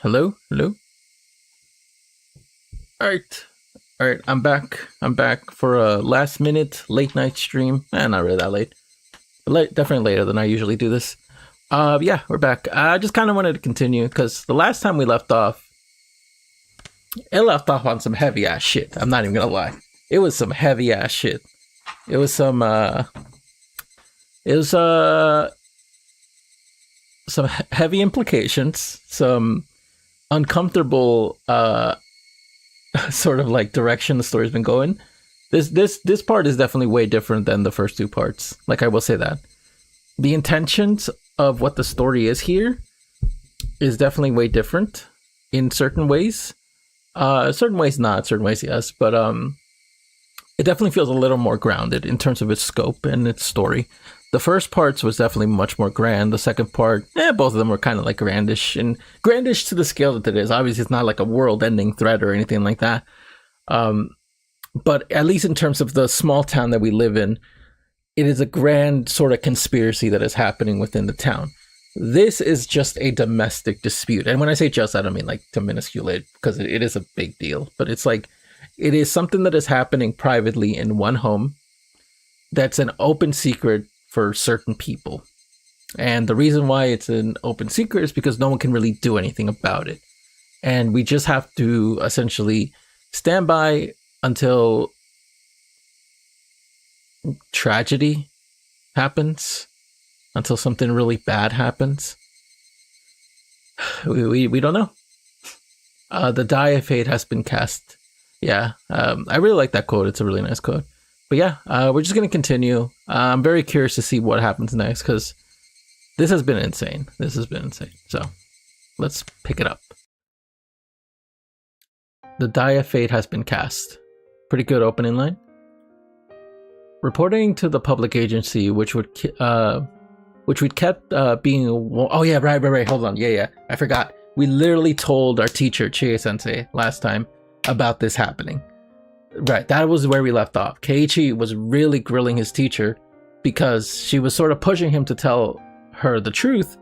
Hello, hello. All right, all right. I'm back. I'm back for a last minute late night stream. Not really that late, but definitely later than I usually do this. Yeah, we're back. I just kind of wanted to continue because the last time we left off, it left off on some heavy ass shit. I'm not even gonna lie. It was some heavy ass shit. It was some. It was some heavy implications. Some uncomfortable sort of like direction the story's been going. This part is definitely way different than the first two parts. Like, I will say that the intentions of what the story is here is definitely way different in certain ways. Certain ways not, certain ways yes, but it definitely feels a little more grounded in terms of its scope and its story. The first parts was definitely much more grand. The second part, both of them were kind of like grandish, and grandish to the scale that it is. Obviously, it's not like a world-ending threat or anything like that. But at least in terms of the small town that we live in, it is a grand sort of conspiracy that is happening within the town. This is just a domestic dispute. And when I say just, I don't mean like to minusculate, because it is a big deal. But it's like, it is something that is happening privately in one home that's an open secret for certain people. And the reason why it's an open secret is because no one can really do anything about it. And we just have to essentially stand by until tragedy happens, until something really bad happens. We don't know. The die of fate has been cast. Yeah, I really like that quote. It's a really nice quote. But yeah, we're just going to continue. I'm very curious to see what happens next, because this has been insane. This has been insane. So let's pick it up. The die of fate has been cast. Pretty good opening line. Reporting to the public agency, which we'd kept being. Oh yeah, right. Hold on. Yeah. I forgot. We literally told our teacher Chie-sensei last time about this happening. Right, that was where we left off. Keiichi was really grilling his teacher because she was sort of pushing him to tell her the truth,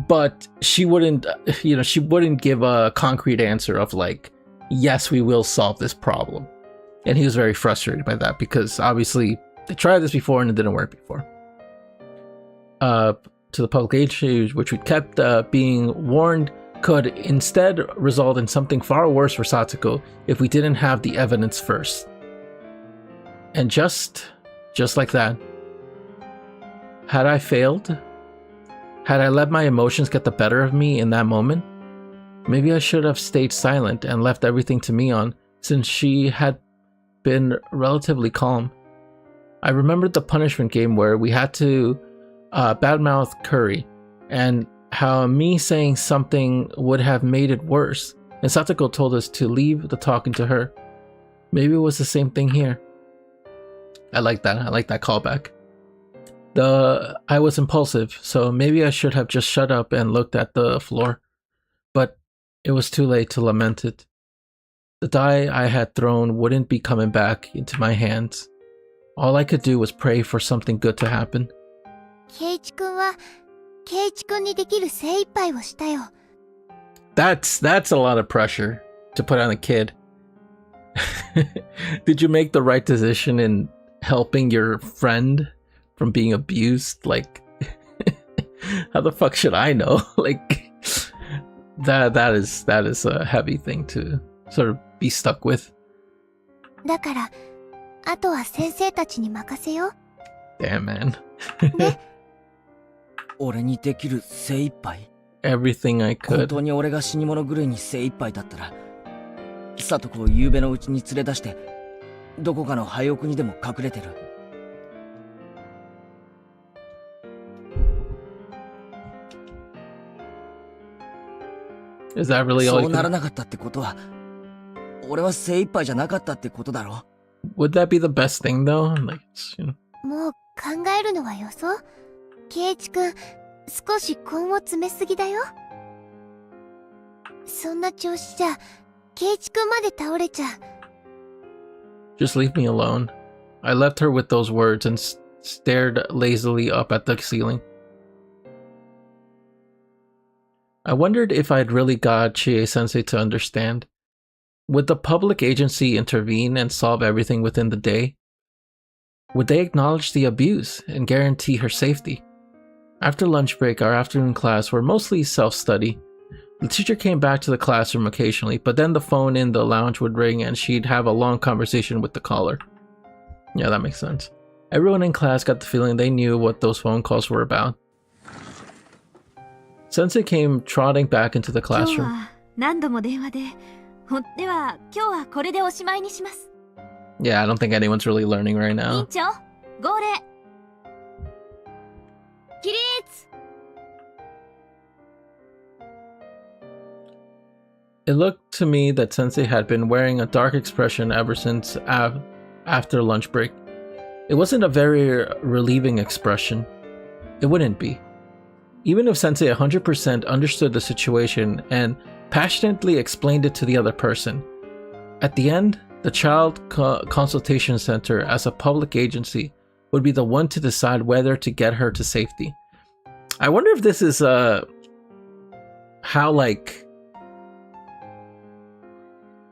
but she wouldn't give a concrete answer of like, yes, we will solve this problem. And he was very frustrated by that because obviously they tried this before and it didn't work before. To the public agency, which we kept being warned, could instead result in something far worse for Satsuko if we didn't have the evidence first. And just like that, had I failed, had I let my emotions get the better of me in that moment, maybe I should have stayed silent and left everything to Mion, since she had been relatively calm. I remembered the punishment game where we had to badmouth Curry, and how me saying something would have made it worse, and Satsuko told us to leave the talking to her. Maybe it was the same thing here. I like that. I like that callback. I was impulsive, so maybe I should have just shut up and looked at the floor. But it was too late to lament it. The die I had thrown wouldn't be coming back into my hands. All I could do was pray for something good to happen. That's a lot of pressure to put on a kid. Did you make the right decision in helping your friend from being abused? Like, how the fuck should I know? Like, that is a heavy thing to sort of be stuck with. Damn, man. Everything I could. Is that really all you could? Would that be the best thing though? Like, you know. もう考えるのはよそ。圭一くん、少し根を詰めすぎだよ。そんな調子じゃ、圭一くんまで倒れちゃう。Just leave me alone. I left her with those words and stared lazily up at the ceiling. I wondered if I'd really got Chie-sensei to understand. Would the public agency intervene and solve everything within the day? Would they acknowledge the abuse and guarantee her safety? After lunch break, our afternoon class were mostly self-study. The teacher came back to the classroom occasionally, but then the phone in the lounge would ring and she'd have a long conversation with the caller. Yeah, that makes sense. Everyone in class got the feeling they knew what those phone calls were about. Sensei came trotting back into the classroom. Yeah, I don't think anyone's really learning right now. It looked to me that Sensei had been wearing a dark expression ever since after lunch break. It wasn't a very relieving expression. It wouldn't be. Even if Sensei 100% understood the situation and passionately explained it to the other person, at the end, the Child Consultation Center as a public agency would be the one to decide whether to get her to safety. I wonder if this is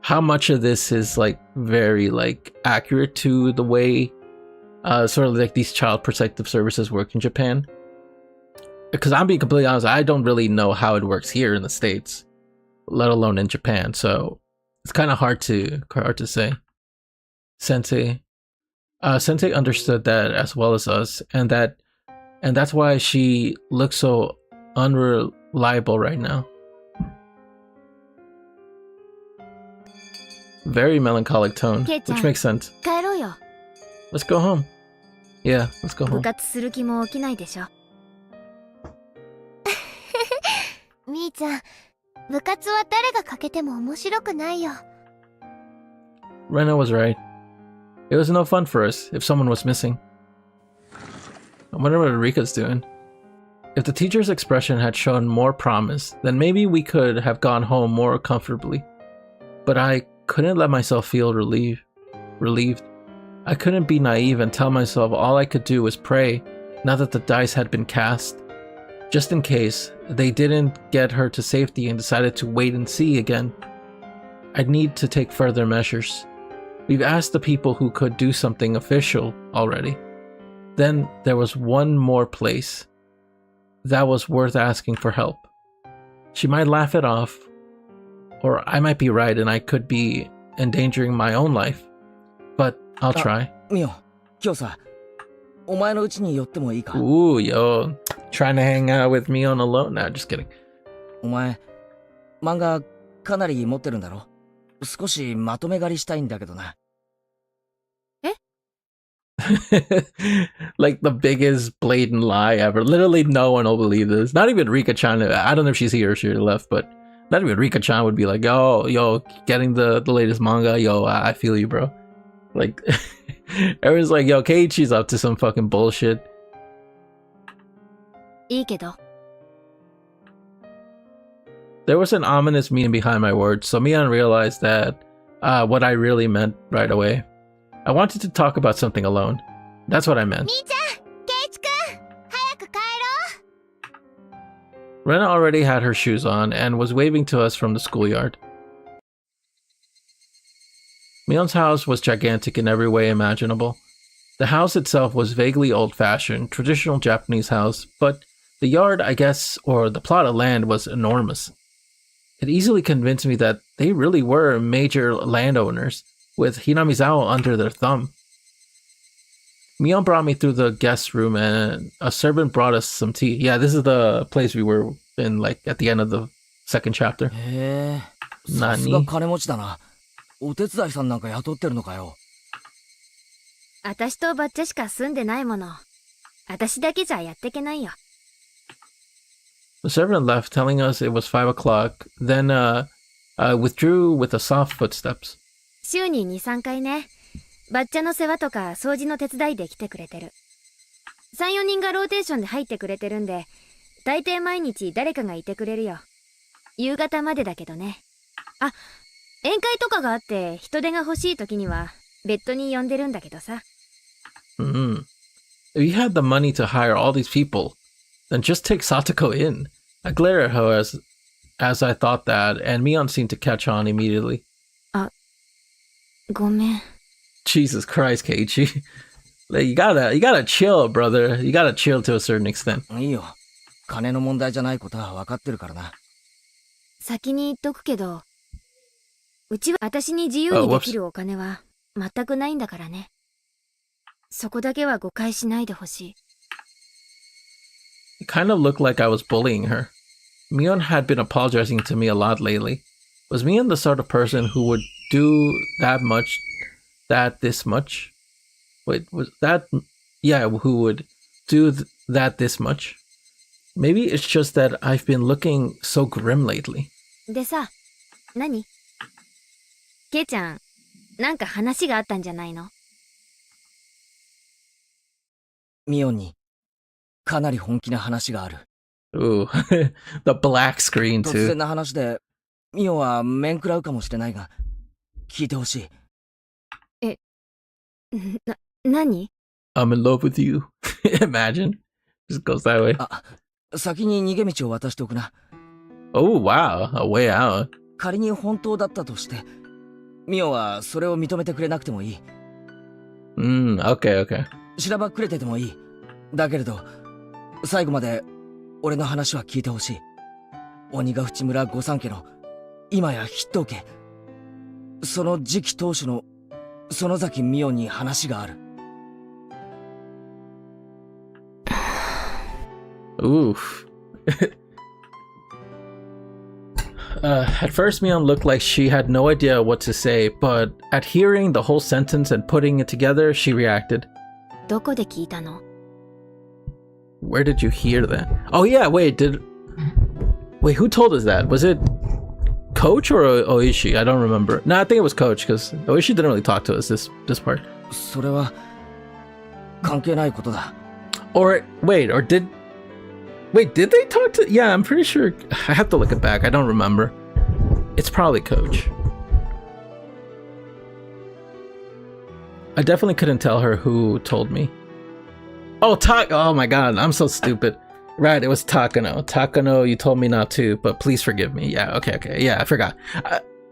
how much of this is very accurate to the way sort of like these child protective services work in Japan. Because I'm being completely honest, I don't really know how it works here in the States, let alone in Japan. So it's kind of hard to say. Sensei understood that as well as us, and that's why she looks so unreliable right now. Very melancholic tone, which makes sense. Let's go home. Yeah, let's go home. Rena was right. It was no fun for us if someone was missing. I wonder what Rika's doing. If the teacher's expression had shown more promise, then maybe we could have gone home more comfortably. But I couldn't let myself feel relieved. I couldn't be naive and tell myself all I could do was pray now that the dice had been cast. Just in case they didn't get her to safety and decided to wait and see again. I'd need to take further measures. We've asked the people who could do something official already. Then there was one more place that was worth asking for help. She might laugh it off, or I might be right and I could be endangering my own life. But I'll try. Ooh, yo. Trying to hang out with me on alone? Nah, just kidding. Like the biggest blatant lie ever. Literally no one will believe this. Not even Rika-chan. I don't know if she's here or she left, but not even Rika-chan would be like, yo, getting the latest manga, yo, I feel you, bro. Like, everyone's like, yo, Keiichi's up to some fucking bullshit. There was an ominous meaning behind my words, so Mion realized that what I really meant right away. I wanted to talk about something alone. That's what I meant. Rena already had her shoes on and was waving to us from the schoolyard. Mion's house was gigantic in every way imaginable. The house itself was vaguely old-fashioned, traditional Japanese house, but the yard, I guess, or the plot of land was enormous. It easily convinced me that they really were major landowners, with Hinamizawa under their thumb. Mion brought me through the guest room and a servant brought us some tea. Yeah, this is the place we were in, at the end of the second chapter. Nani? The servant left, telling us it was 5 o'clock, then withdrew with the soft footsteps. 週に2、3回ね。バッチャの世話とか掃除の手伝いで来てくれてる。3、4人がローテーションで入ってくれてるんで、大抵毎日誰かがいてくれるよ。夕方までだけどね。あ、宴会とかがあって人手が欲しい時には別途に呼んでるんだけどさ。If you had the money to hire all these people, then just take Satoko in. I glare at her as I thought that, and Mion seemed to catch on immediately. ごめん。 Jesus Christ, Keiichi. Like, you gotta chill, brother. You gotta chill to a certain extent. いいよ。金の問題じゃないことは分かってるからな。先に言っとくけど、うちは私に自由にできるお金は全くないんだからね。そこだけは誤解しないでほしい。It kind of looked like I was bullying her. Mion had been apologizing to me a lot lately. Was Mion the sort of person who would do this much? Wait, was that... Yeah, who would do that this much? Maybe it's just that I've been looking so grim lately. でさ、何？ケイちゃん、なんか話があったんじゃないの？ミオンにかなり本気な話がある。Ooh, the black screen 突 too. 然な話で、ミオンは面食らうかもしれないが、聞いてほしい。何？ I'm in love with you. Imagine. Just goes that way. あ、先に逃げ道を渡しておくな。Oh, wow. A way out. 仮に本当だったとして、ミオンはそれを認めてくれなくてもいい。Okay, okay. しらばっくれててもいい。だけれど、最後まで俺の話は聞いてほしい。鬼ヶ淵村御三家の今や筆頭家、その次期当主の園崎ミオンに話がある。Oof. At first, Mion looked like she had no idea what to say, but at hearing the whole sentence and putting it together, she reacted. どこで聞いたの？ Where did you hear that? Oh yeah, wait, who told us that? Was it Coach or Oishi? I don't remember. No, I think it was Coach, because Oishi didn't really talk to us this part. それは関係ないことだ。 Or did they talk to... Yeah, I'm pretty sure... I have to look it back. I don't remember. It's probably Coach. I definitely couldn't tell her who told me. Oh, oh my god, I'm so stupid. Right, it was Takano. Takano, you told me not to, but please forgive me. Yeah, okay. Yeah, I forgot.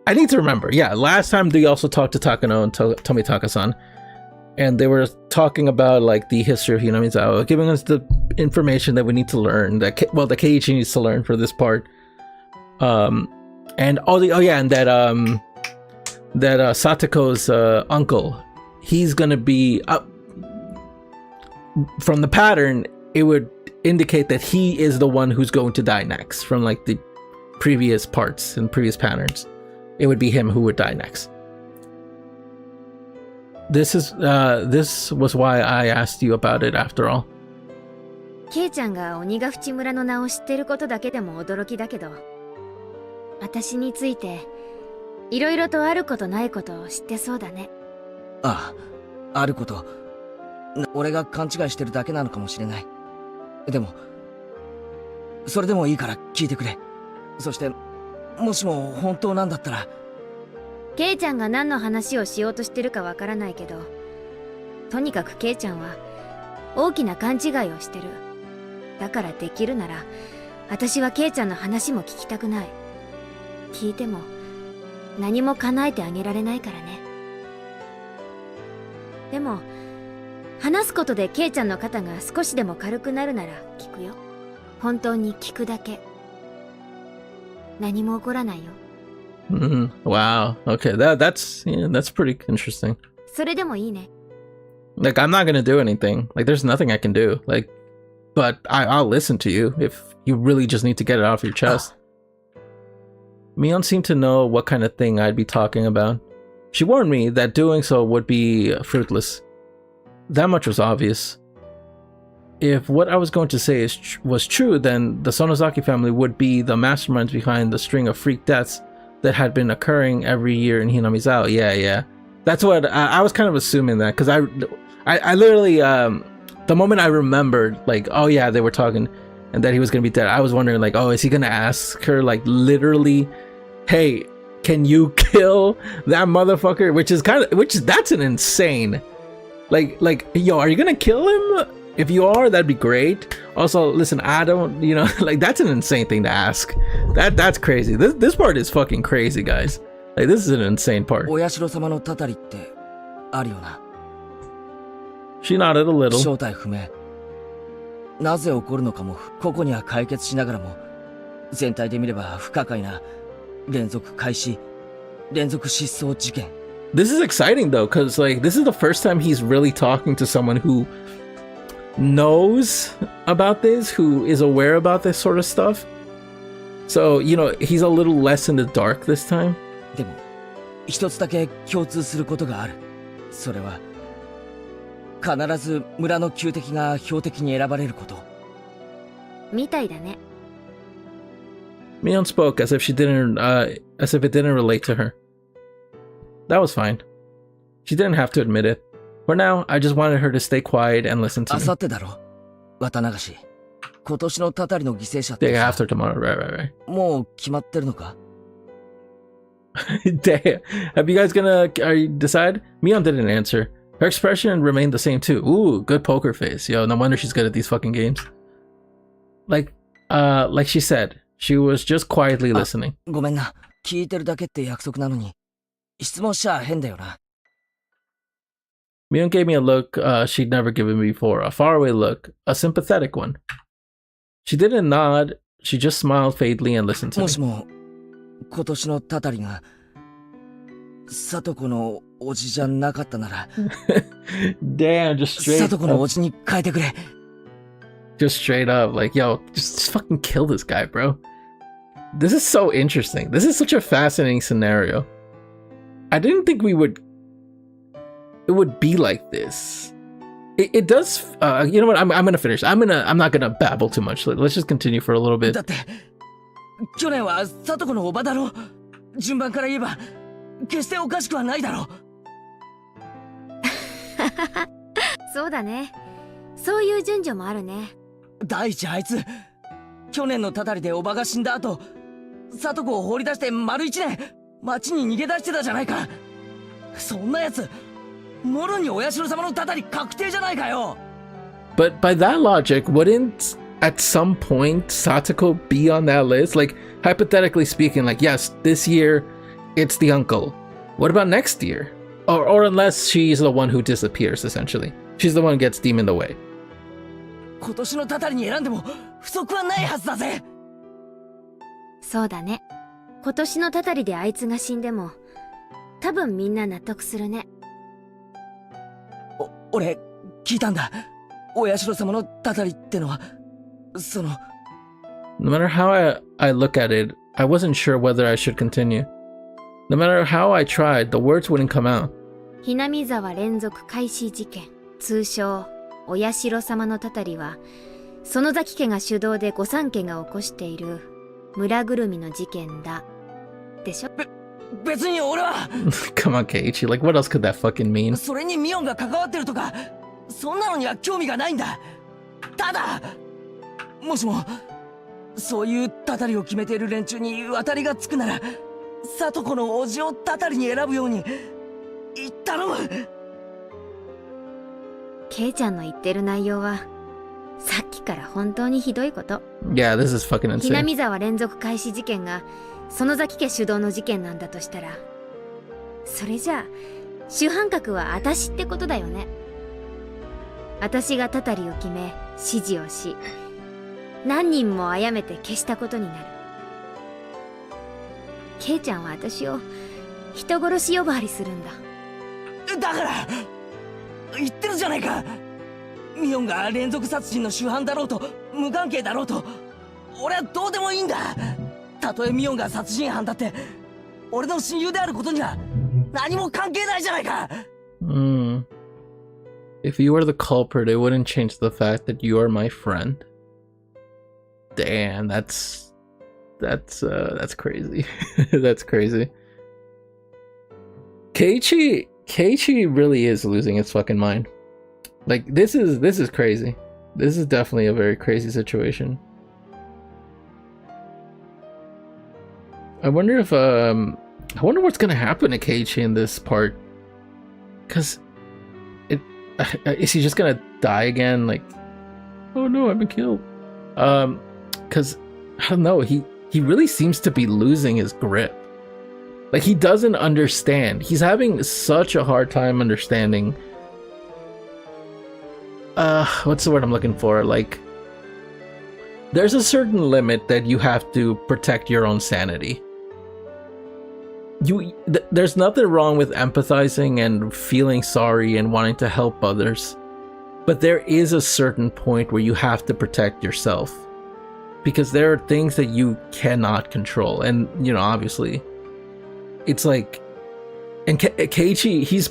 I need to remember. Yeah, last time they also talked to Takano and Tomitaka-san. And they were talking about like the history of Hinamizawa, giving us the information that we need to learn, that Keiichi needs to learn for this part. And that Satoko's uncle, he's gonna be from the pattern, it would indicate that he is the one who's going to die next from like the previous parts and previous patterns. It would be him who would die next. This was why I asked you about it after all. ケイちゃんが鬼ヶ淵村の名を知ってることだけでも驚きだけど、私についていろいろとあることないことを知ってそうだね。ああ、あること。俺が勘違いしてるだけなのかもしれない。でも、それでもいいから聞いてくれ。そして、もしも本当なんだったら。ケイちゃんが何の話をしようとしてるかわからないけど、とにかくケイちゃんは大きな勘違いをしてる。だからできるなら、私はケイちゃんの話も聞きたくない。聞いても何も叶えてあげられないからね。でも、話すことでケイちゃんの肩が少しでも軽くなるなら聞くよ。本当に聞くだけ。何も起こらないよ。Wow. Okay, that's pretty interesting. それでもいいね。 Like, I'm not gonna do anything. Like, there's nothing I can do. Like, but I'll listen to you if you really just need to get it off your chest. Mion seemed to know what kind of thing I'd be talking about. She warned me that doing so would be fruitless. That much was obvious. If what I was going to say was true, then the Sonozaki family would be the masterminds behind the string of freak deaths that had been occurring every year in Hinamizawa. Yeah. That's what I was kind of assuming that, because I literally, the moment I remembered, like, oh yeah, they were talking and that he was going to be dead, I was wondering, like, oh, is he going to ask her, like, literally, hey, can you kill that motherfucker? Which that's an insane, like, yo, are you going to kill him? If you are, that'd be great. Also, listen, I don't, like that's an insane thing to ask. That's crazy. This part is fucking crazy, guys. Like this is an insane part. お社様のたたりってあるよな。 She nodded a little. 正体不明。なぜ起こるのかも個々には解決しながらも、全体で見れば不可解な連続開始、連続失踪事件。 This is exciting though, because like this is the first time he's really talking to someone who knows about this, who is aware about this sort of stuff. So, he's a little less in the dark this time. でも、一つだけ共通することがある。それは、必ず村の旧敵が標的に選ばれること。みたいだね。Mion spoke as if as if it didn't relate to her. That was fine. She didn't have to admit it. For now, I just wanted her to stay quiet and listen to あ me. さってだろ、綿流し。今年のたたりの犠牲者って Day さ after tomorrow, right. もう決まってるのか？ Day. Have you guys decide? Mion didn't answer. Her expression remained the same too. Ooh, good poker face. Yo, no wonder she's good at these fucking games. Like she said, she was just quietly listening. ごめんな。聞いてるだけって約束なのに、質問しちゃ変だよな。Mion gave me a look she'd never given me before, a faraway look, a sympathetic one. She didn't nod, she just smiled faintly and listened to も me. しも、今年のたたりが、里子のおじじゃなかったなら、Damn, just straight 里子の up, おじに変えてくれ。 just straight up, like, yo, just fucking kill this guy, bro. This is so interesting. This is such a fascinating scenario. I didn't think it would be like this. It does, you know what, I'm gonna finish. I'm not gonna babble too much. Let's just continue for a little bit. だって、去年は里子のおばだろ。順番から言えば、決しておかしくはないだろ。そうだね。そういう順序もあるね。第一あいつ、去年のたたりでおばが死んだ後、里子を放り出して丸一年、町に逃げ出してたじゃないか。そんなやつ、もろにお社様のたたり確定じゃないかよ。But by that logic, wouldn't at some point Satoko be on that list? Like, hypothetically speaking, like, yes, this year it's the uncle. What about next year? Or unless she's the one who disappears, essentially. She's the one who gets deemed away. 今年のたたりに選んでも不足はないはずだぜ。そうだね。今年のたたりであいつが死んでも、多分みんな納得するね。俺、聞いたんだ。お社様のたたりってのは、その。No matter how I look at it, I wasn't sure whether I should continue. No matter how I tried, the words wouldn't come out. ひなみ沢連続開始事件、通称お社様のたたりは、園崎家が主導で御三家が起こしている村ぐるみの事件だ。でしょ？別に俺は。Come on, Keiichi. Like, what else could that fucking mean? それにミオンが関わってるとか、そんなのには興味がないんだ。ただ、もしも、そういうたたりを決めている連中に渡りがつくなら、里子のおじをたたりに選ぶように、頼む。ケイちゃんの言ってる内容は、さっきから本当にひどいこと。Yeah, this is fucking ひな insane. み沢連続開始事件が、園崎家主導の事件なんだとしたら、それじゃあ、主犯格は私ってことだよね。私がたたりを決め、指示をし、何人も殺めて消したことになる。ケイちゃんは私を人殺し呼ばわりするんだ。だから言ってるじゃないか。ミオンが連続殺人の主犯だろうと無関係だろうと、俺はどうでもいいんだ。たとえミオンが殺人犯だって俺の親友であることには何も関係ないじゃないか。If you were the culprit, it wouldn't change the fact that you are my friend. Damn, that's crazy. That's crazy. Keiichi really is losing its fucking mind. Like, this is crazy. This is definitely a very crazy situation. I wonder what's gonna happen to Keiichi in this part. Cause is he just gonna die again? Like, Oh no, I've been killed. Because I don't know, he really seems to be losing his grip. Like, he doesn't understand. He's having such a hard time understanding. What's the word I'm looking for? Like, there's a certain limit that you have to protect your own sanity. There's nothing wrong with empathizing and feeling sorry and wanting to help others, but there is a certain point where you have to protect yourself, because there are things that you cannot control. And you know, obviously it's like, and Keiichi, he's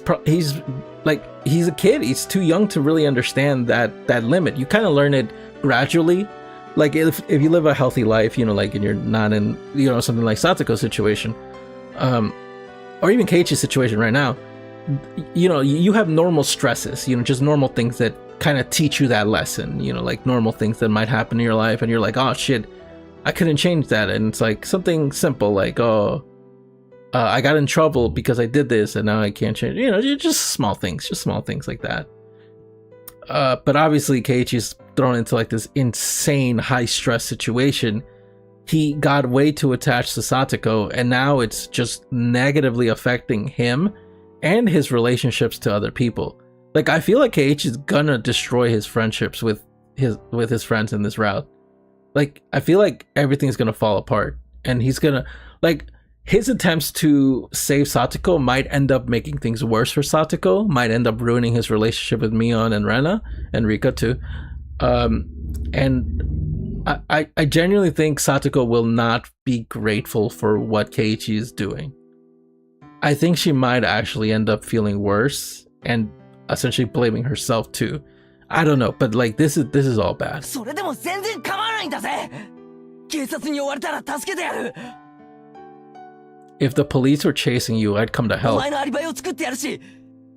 a kid. He's too young to really understand that limit. You kind of learn it gradually. Like, if you live a healthy life, you know, like, and you're not in, you know, something like Satoko's situation, or even Keiichi's situation right now, you know, you have normal stresses, you know, just normal things that kind of teach you that lesson, you know, like normal things that might happen in your life, and you're like, oh shit, I couldn't change that. And it's like something simple, like, I got in trouble because I did this and now I can't change, you know, just small things like that. But obviously Keiichi's thrown into like this insane high stress situation. He got way too attached to Satoko, and now it's just negatively affecting him and his relationships to other people. Like, I feel like Keiichi's gonna destroy his friendships with his friends in this route. Like, I feel like everything's gonna fall apart, and he's gonna, like, his attempts to save Satoko might end up making things worse for Satoko, might end up ruining his relationship with Mion and Rena, and Rika too. And I genuinely think Satoko will not be grateful for what Keiichi is doing. I think she might actually end up feeling worse and essentially blaming herself too. I don't know, but like, this is all bad. それでも全然構わないんだぜ。警察に追われたら助けてやる。 If the police were chasing you, I'd come to お help. 前のアリバイを作ってやるし、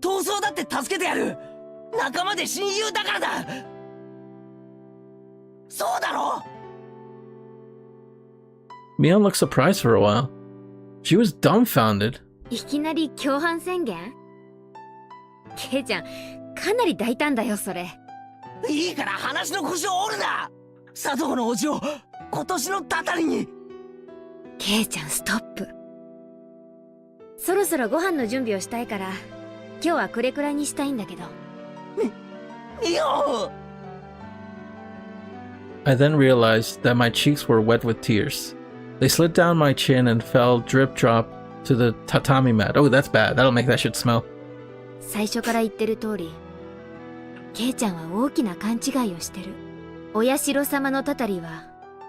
逃走だって助けてやる。仲間で親友だからだ。そうだろ。 Mion looked surprised for a while. She was dumbfounded. いきなり共犯宣言？ケイちゃん、かなり大胆だよ、それ。いいから話の腰を折るな。佐藤のおじを今年のたたりに。ケイちゃん、ストップ。そろそろご飯の準備をしたいから、今日はこれくらいにしたいんだけど。いや。 I then realized that my cheeks were wet with tears. They slid down my chin and fell drip drop to the tatami mat. Oh, that's bad. That'll make that shit smell. 最初から言ってる通り、ケイちゃんは大きな勘違いをしてる。お社様のたたりは、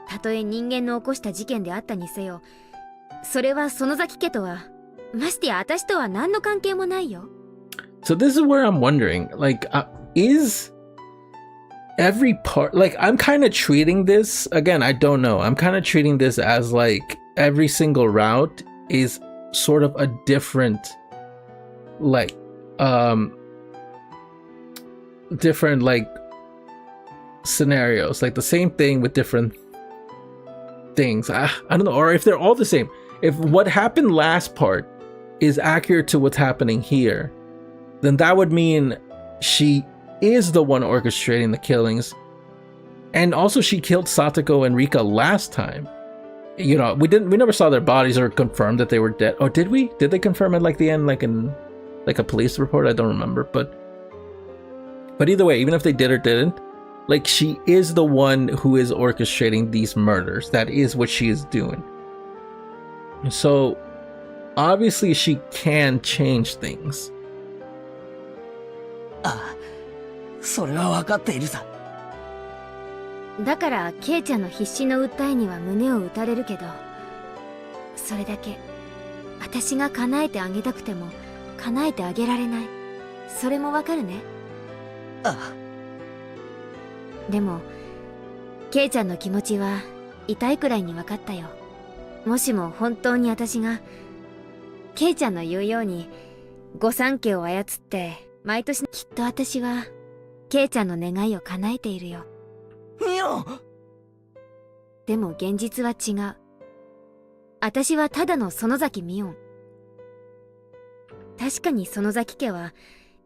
たとえ人間の起こした事件であったにせよ、それは園崎家とは、ましてや私とは何の関係もないよ。So this is where I'm wondering, like, is every part, like, I'm kind of treating this, again, I don't know, I'm kind of treating this as like every single route is sort of a different, like, different, like, scenarios, like the same thing with different things. I don't know, or if they're all the same. If what happened last part is accurate to what's happening here, then that would mean she is the one orchestrating the killings. And also she killed Satoko and Rika last time. You know, we never saw their bodies or confirmed that they were dead. Or did we? Did they confirm at like the end, like in like a police report? I don't remember, but either way, even if they did or didn't, like, she is the one who is orchestrating these murders. That is what she is doing. So obviously she can change things. ああ、それは分かっているさ。だからケイちゃんの必死の訴えには胸を打たれるけど、それだけ私が叶えてあげたくても叶えてあげられない。それもわかるね。ああ。でもケイちゃんの気持ちは痛いくらいに分かったよ。もしも本当に私がケイちゃんの言うように御三家を操って毎年、きっと私はケイちゃんの願いを叶えているよ。ミオ。でも現実は違う。私はただの園崎ミオン。確かに園崎家は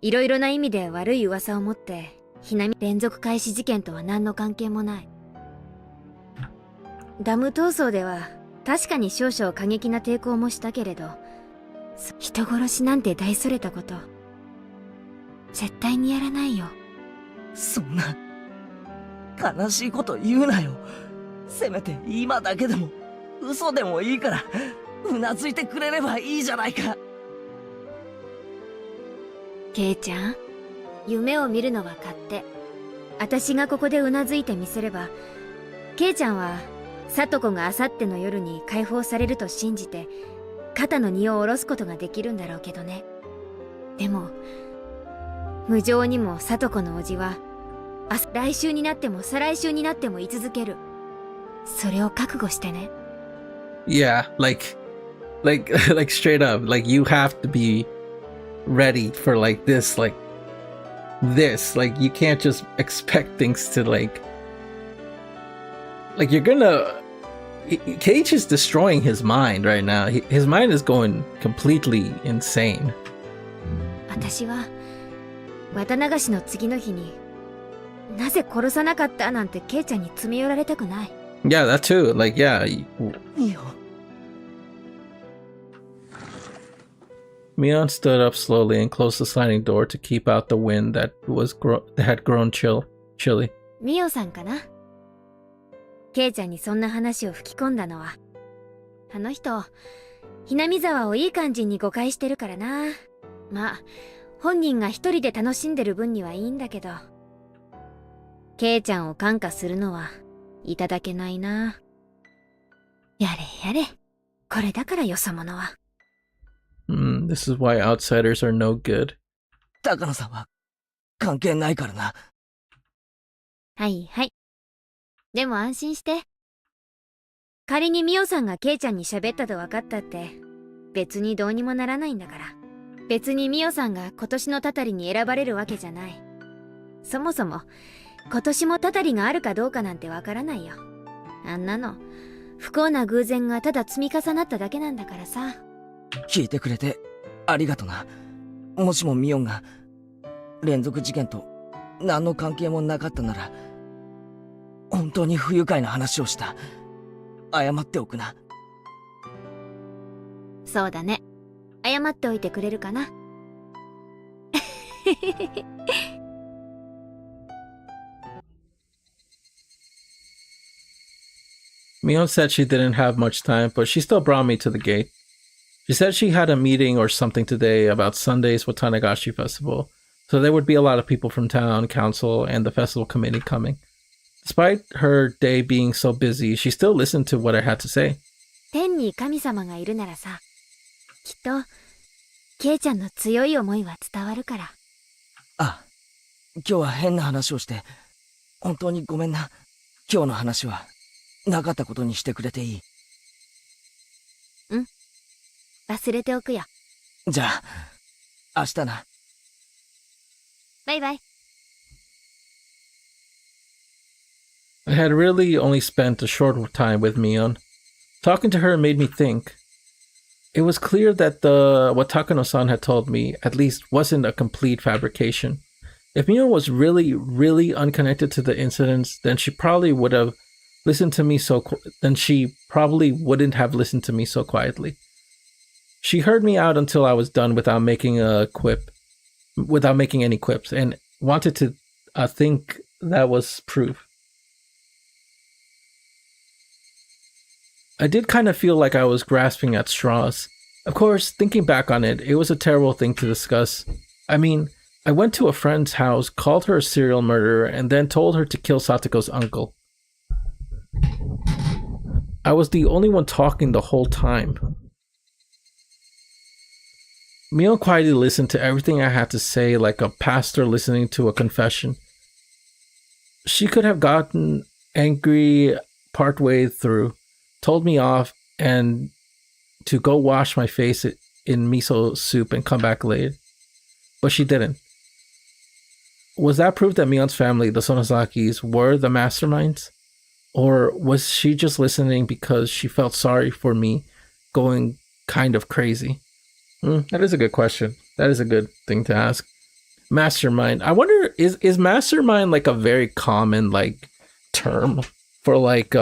いろいろな意味で悪い噂を持ってひなみ連続開始事件とは何の関係もない。ダム闘争では確かに少々過激な抵抗もしたけれど、人殺しなんて大それたこと絶対にやらないよ。そんな悲しいこと言うなよ。せめて今だけでも嘘でもいいからうなずいてくれればいいじゃないか。ケイちゃん、夢を見るのは勝手。私がここでうなずいてみせれば、ケイちゃんは聡子があさっての夜に解放されると信じて肩の荷を下ろすことができるんだろうけどね。でも無情にも聡子の叔父は来週になっても再来週になっても居続ける。それを覚悟してね。Yeah, like straight up, like you have to be ready for like this, like you can't just expect things to like you're gonna. Cage is destroying his mind right now. His mind is going completely insane. 私は綿流しの次の日になぜ殺さなかったなんてケイちゃんに詰め寄られたくない。Yeah, that too. Like, yeah. Mion stood up slowly and closed the sliding door to keep out the wind that had grown chilly. ミオさんかな。ケイちゃんにそんな話を吹き込んだのは。あの人、ひなみ沢をいい感じに誤解してるからな。まあ、本人が一人で楽しんでる分にはいいんだけど。ケイちゃんを感化するのはいただけないな。やれやれ。これだからよそ者は。This is why outsiders are no good. 高野さんは関係ないからな。はいはい。でも安心して。仮にミオさんがケイちゃんに喋ったと分かったって、別にどうにもならないんだから。別にミオさんが今年のタタリに選ばれるわけじゃない。そもそも、今年もタタリがあるかどうかなんてわからないよ。あんなの、不幸な偶然がただ積み重なっただけなんだからさ。聞いてくれてありがとな。もしもミオンが連続事件と何の関係もなかったなら、本当に不愉快な話をした。謝っておくな。そうだね。謝っておいてくれるかな。Mion said she didn't have much time, but she still brought me to the gate. She said she had a meeting or something today about Sunday's Tatarigoroshi festival, so there would be a lot of people from town, council, and the festival committee coming. Despite her day being so busy, she still listened to what I had to say. 天に神様がいるならさ、きっと、ケイちゃんの強い思いは伝わるから。あ、今日は変な話をして、本当にごめんな。今日の話は、なかったことにしてくれていい？うん。忘れておくよ。じゃあ、明日な。バイバイ。I had really only spent a short time with Mion. Talking to her made me think. It was clear that what Takano-san had told me at least wasn't a complete fabrication. If Mion was really, really unconnected to the incidents, then she probably wouldn't have listened to me so quietly. She heard me out until I was done without making any quips, and wanted to think that was proof. I did kind of feel like I was grasping at straws. Of course, thinking back on it, it was a terrible thing to discuss. I mean, I went to a friend's house, called her a serial murderer, and then told her to kill Satoko's uncle. I was the only one talking the whole time. Mion quietly listened to everything I had to say like a pastor listening to a confession. She could have gotten angry partway through, told me off, and to go wash my face in miso soup and come back late. But she didn't. Was that proof that Mion's family, the Sonozakis, were the masterminds? Or was she just listening because she felt sorry for me going kind of crazy? That is a good question. That is a good thing to ask. Mastermind. I wonder, is mastermind like a very common like term for like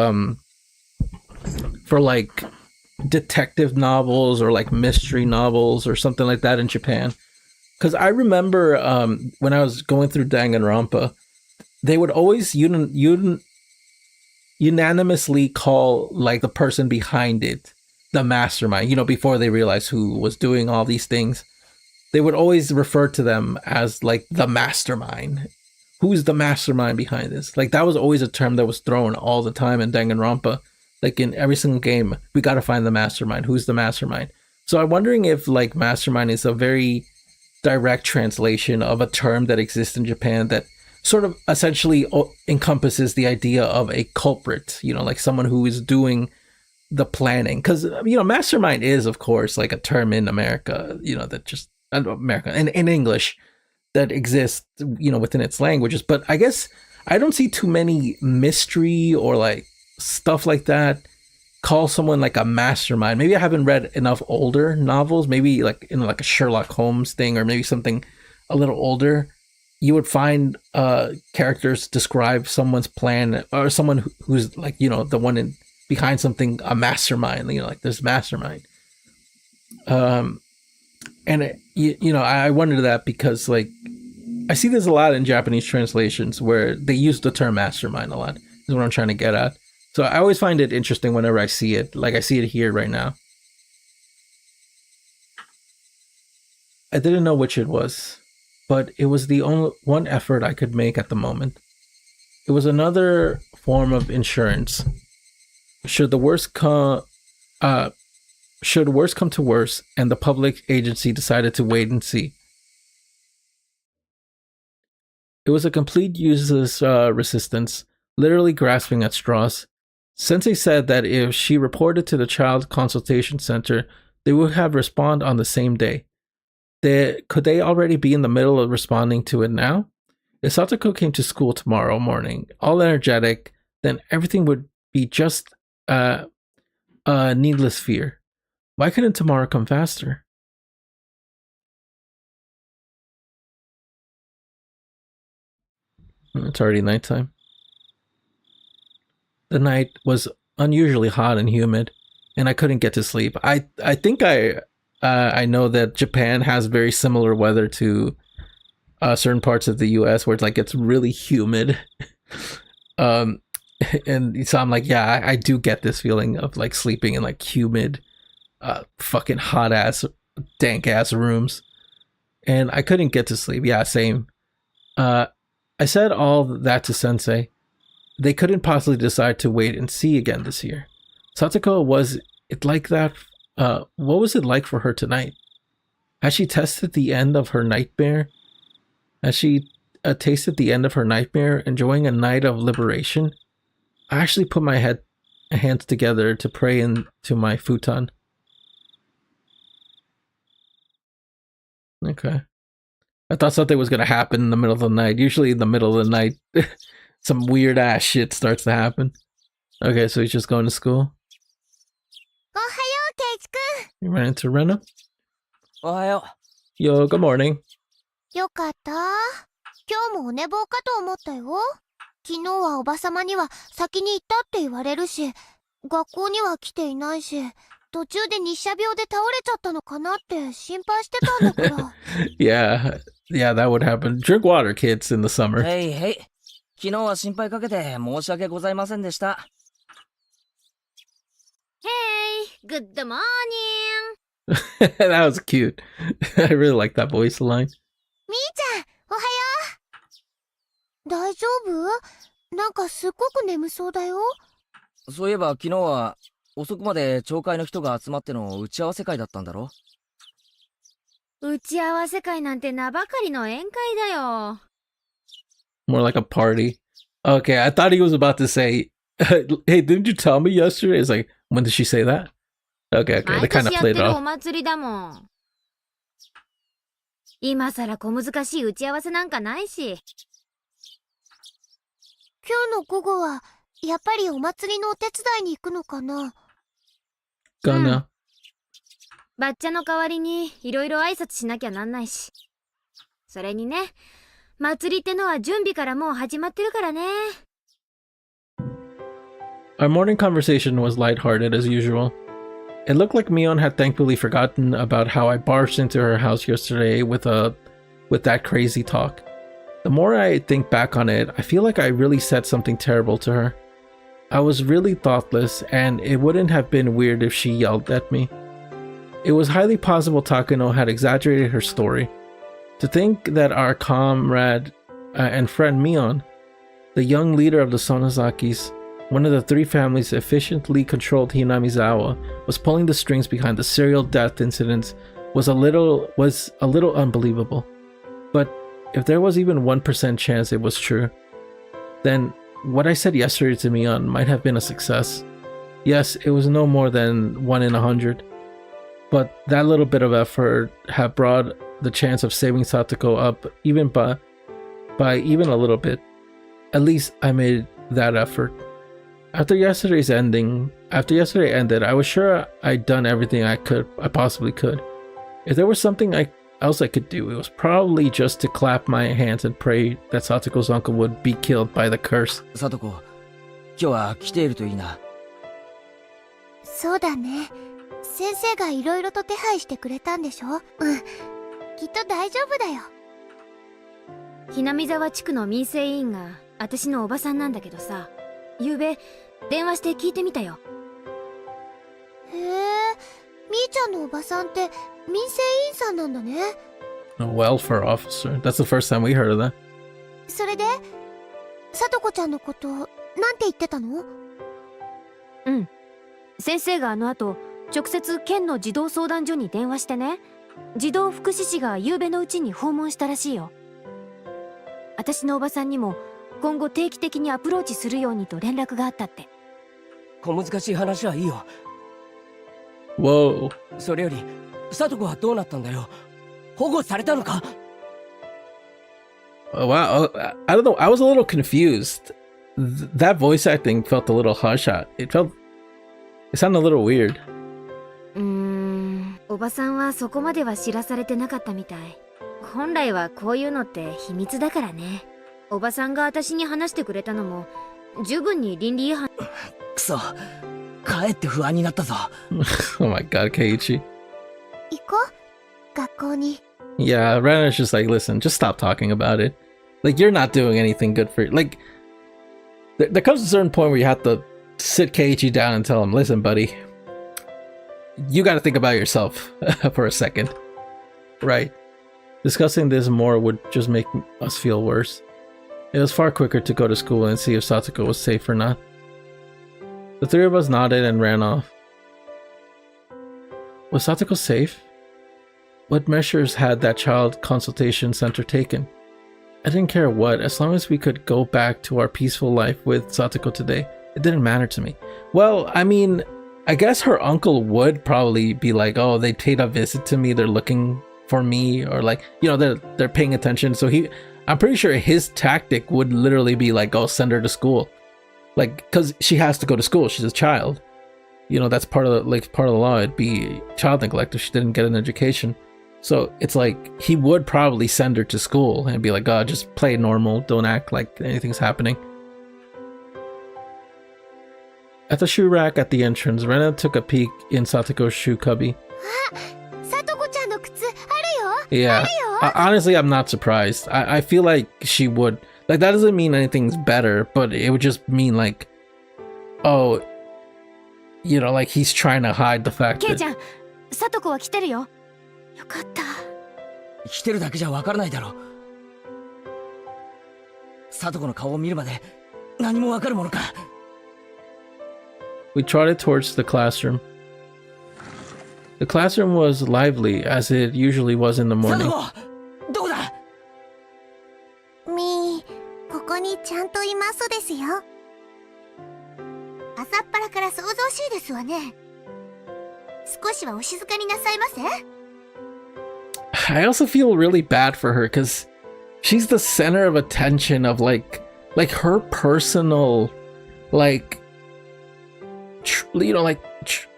detective novels or like mystery novels or something like that in Japan? Because I remember when I was going through Danganronpa, they would always unanimously call like the person behind it the mastermind. You know, before they realized who was doing all these things, they would always refer to them as like the mastermind. Who's the mastermind behind this? Like that was always a term that was thrown all the time in Danganronpa. Like in every single game, we got to find the mastermind. Who's the mastermind? So I'm wondering if like mastermind is a very direct translation of a term that exists in Japan that sort of essentially encompasses the idea of a culprit, you know, like someone who is doing the planning. Because, you know, mastermind is, of course, like a term in America, you know, that just, America, and in English that exists, you know, within its languages. But I guess I don't see too many mystery or like stuff like that call someone like a mastermind. Maybe I haven't read enough older novels, maybe like in like a Sherlock Holmes thing, or maybe something a little older. You would find characters describe someone's plan, or someone who's like, you know, the one behind something, a mastermind, you know, like this mastermind. And you know, I wonder that because like I see this a lot in Japanese translations where they use the term mastermind a lot, is what I'm trying to get at. So I always find it interesting whenever I see it. Like I see it here right now. I didn't know which it was, but it was the only one effort I could make at the moment. It was another form of insurance. Should worse come to worse, and the public agency decided to wait and see. It was a complete useless resistance, literally grasping at straws. Sensei said that if she reported to the child consultation center, they would have respond on the same day. Could they already be in the middle of responding to it now? If Satoko came to school tomorrow morning, all energetic, then everything would be just needless fear. Why couldn't tomorrow come faster? It's already nighttime. The night was unusually hot and humid, and I couldn't get to sleep. I think I know that Japan has very similar weather to certain parts of the U.S. where it like gets really humid. And so I'm like, yeah, I do get this feeling of like sleeping in like humid, fucking hot ass, dank ass rooms, and I couldn't get to sleep. Yeah, same. I said all that to Sensei. They couldn't possibly decide to wait and see again this year. Satoko, was it like that? What was it like for her tonight? Has she tasted the end of her nightmare? Has she tasted the end of her nightmare, enjoying a night of liberation? I actually put my hands together to pray into my futon. Okay. I thought something was going to happen in the middle of the night. Usually in the middle of the night, some weird ass shit starts to happen. Okay, so he's just going to school. You ran into Rena? Ohayo. Yo, good morning. よかった。今日もお寝坊かと思ったよ。昨日はおばさまには先に行ったって言われるし、学校には来ていないし、途中で日射病で倒れちゃったのかなって心配してたんだから。Yeah, that would happen. Drink water, kids, in the summer. へいへい。昨日は心配かけて申し訳ございませんでした。Hey, good morning. That was cute. I really like that voice line. みーちゃん、おはよう。大丈夫？なんかすっごく眠そうだよ。そういえば昨日は遅くまで町会の人が集まっての打ち合わせ会だったんだろ？打ち合わせ会なんて名ばかりの宴会だよ。More like a party. Okay, I thought he was about to say, hey, didn't you tell me yesterday? It's like, when did she say that? Okay, they kind of 毎年やっ played てる off. お祭りだもん。今さら小難しい打ち合わせなんかないし。今日の午後はやっぱりお祭りのお手伝いに行くのかな。Gonna. バッチャの代わりにいろいろ挨拶しなきゃなんないし。それにね、祭りってのは準備からもう始まってるからね。Our morning conversation was lighthearted as usual. It looked like Mion had thankfully forgotten about how I barged into her house yesterday with that crazy talk. The more I think back on it, I feel like I really said something terrible to her. I was really thoughtless, and it wouldn't have been weird if she yelled at me. It was highly possible Takano had exaggerated her story. To think that our comrade and friend Mion, the young leader of the Sonozakis, one of the three families efficiently controlled Hinamizawa, was pulling the strings behind the serial death incidents was a little unbelievable. But if there was even 1% chance it was true, then what I said yesterday to Mion might have been a success. Yes, it was no more than 1 in 100, but that little bit of effort had brought the chance of saving Satoko up even by even a little bit. At least I made that effort. After yesterday ended, I was sure I'd done everything I possibly could. If there was something else I could do, it was probably just to clap my hands and pray that Satoko's uncle would be killed by the curse. サトコ、今日は来ているといいな。そうだね。先生がいろいろと手配してくれたんでしょ。きっと大丈夫だよ。ひなみざわ地区の民生委員が私のおばさんなんだけどさ、ゆうべ電話して聞いてみたよ。へえ、みーちゃんのおばさんって民生委員さんなんだね。A welfare officer. That's the first time we heard of that. それで、さとこちゃんのことなんて言ってたの？うん。先生があの後、直接県の児童相談所に電話してね、児童福祉士が夕べのうちに訪問したらしいよ。私のおばさんにも今後定期的にアプローチするようにと連絡があったって。小難しい話はいいよ。Whoa. それより、サトコはどうなったんだよ。保護されたのか？ Oh, wow. I don't know. I was a little confused. That voice acting felt a little harsh. It sounded a little weird. おばさんはそこまでは知らされてなかったみたい。本来はこういうのって秘密だからね。おばさんが私に話してくれたのも十分に倫理違反。くそ、帰って不安になったぞ。Oh my god, Keiichi. 行こう、学校に。Yeah, Rena's just like, listen, just stop talking about it. Like, you're not doing anything good for you. Like, there comes a certain point where you have to sit Keiichi down and tell him, listen, buddy, you got to think about yourself for a second. Right. Discussing this more would just make us feel worse. It was far quicker to go to school and see if Satoko was safe or not. The three of us nodded and ran off. Was Satoko safe? What measures had that child consultation center taken? I didn't care what, as long as we could go back to our peaceful life with Satoko today. It didn't matter to me. Well, I mean, I guess her uncle would probably be like, oh, they paid a visit to me, they're looking for me, or like, you know, they're paying attention. So I'm pretty sure his tactic would literally be like, oh, send her to school. Like, cause she has to go to school, she's a child. You know, that's part of the law. It'd be child neglect if she didn't get an education. So it's like, he would probably send her to school and be like, oh, just play normal, don't act like anything's happening. At the shoe rack at the entrance, Rena took a peek in Satoko's shoe cubby. Yeah, honestly, I'm not surprised. I feel like she would. Like, that doesn't mean anything's better, but it would just mean like, oh, you know, like he's trying to hide the fact that... サトコは来てるよ。よかった。来てるだけじゃわからないだろ。サトコの顔を見るまで何もわかるものか。We trotted towards the classroom. The classroom was lively, as it usually was in the morning. どこだ？みー、ここにちゃんといますですよ。朝っぱらから騒々しいですわね。少しはお静かになさいませ。I also feel really bad for her, because she's the center of attention of like her personal, like,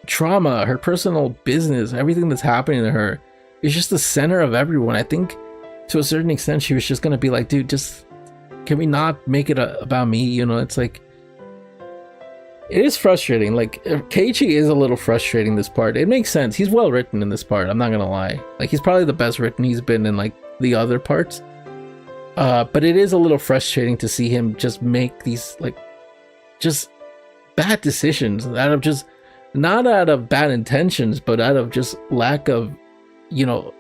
trauma, her personal business, everything that's happening to her is just the center of everyone. I think to a certain extent, she was just gonna be like, dude, just can we not make it about me? You know, it's like, it is frustrating. Like, Keiichi is a little frustrating this part. It makes sense. He's well written in this part. I'm not gonna lie. Like, he's probably the best written he's been in like the other parts. But it is a little frustrating to see him just make these like just bad decisions out of just, not out of bad intentions, but out of just lack of, you know,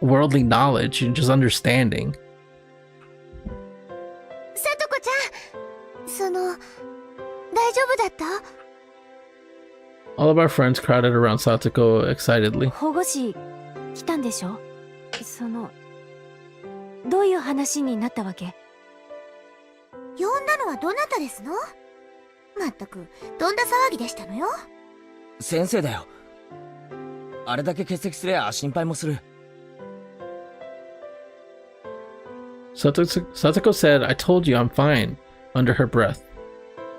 worldly knowledge and just understanding. さとこちゃん、大丈夫だった？ All of our friends crowded around Satoko excitedly. 保護士来たんでしょ？どういう話になったわけ？呼んだのはどなたですの？まったくどんな騒ぎでしたのよ。先生だよ。あれだけ欠席すりゃ心配もする。Satoko said, I told you I'm fine, under her breath.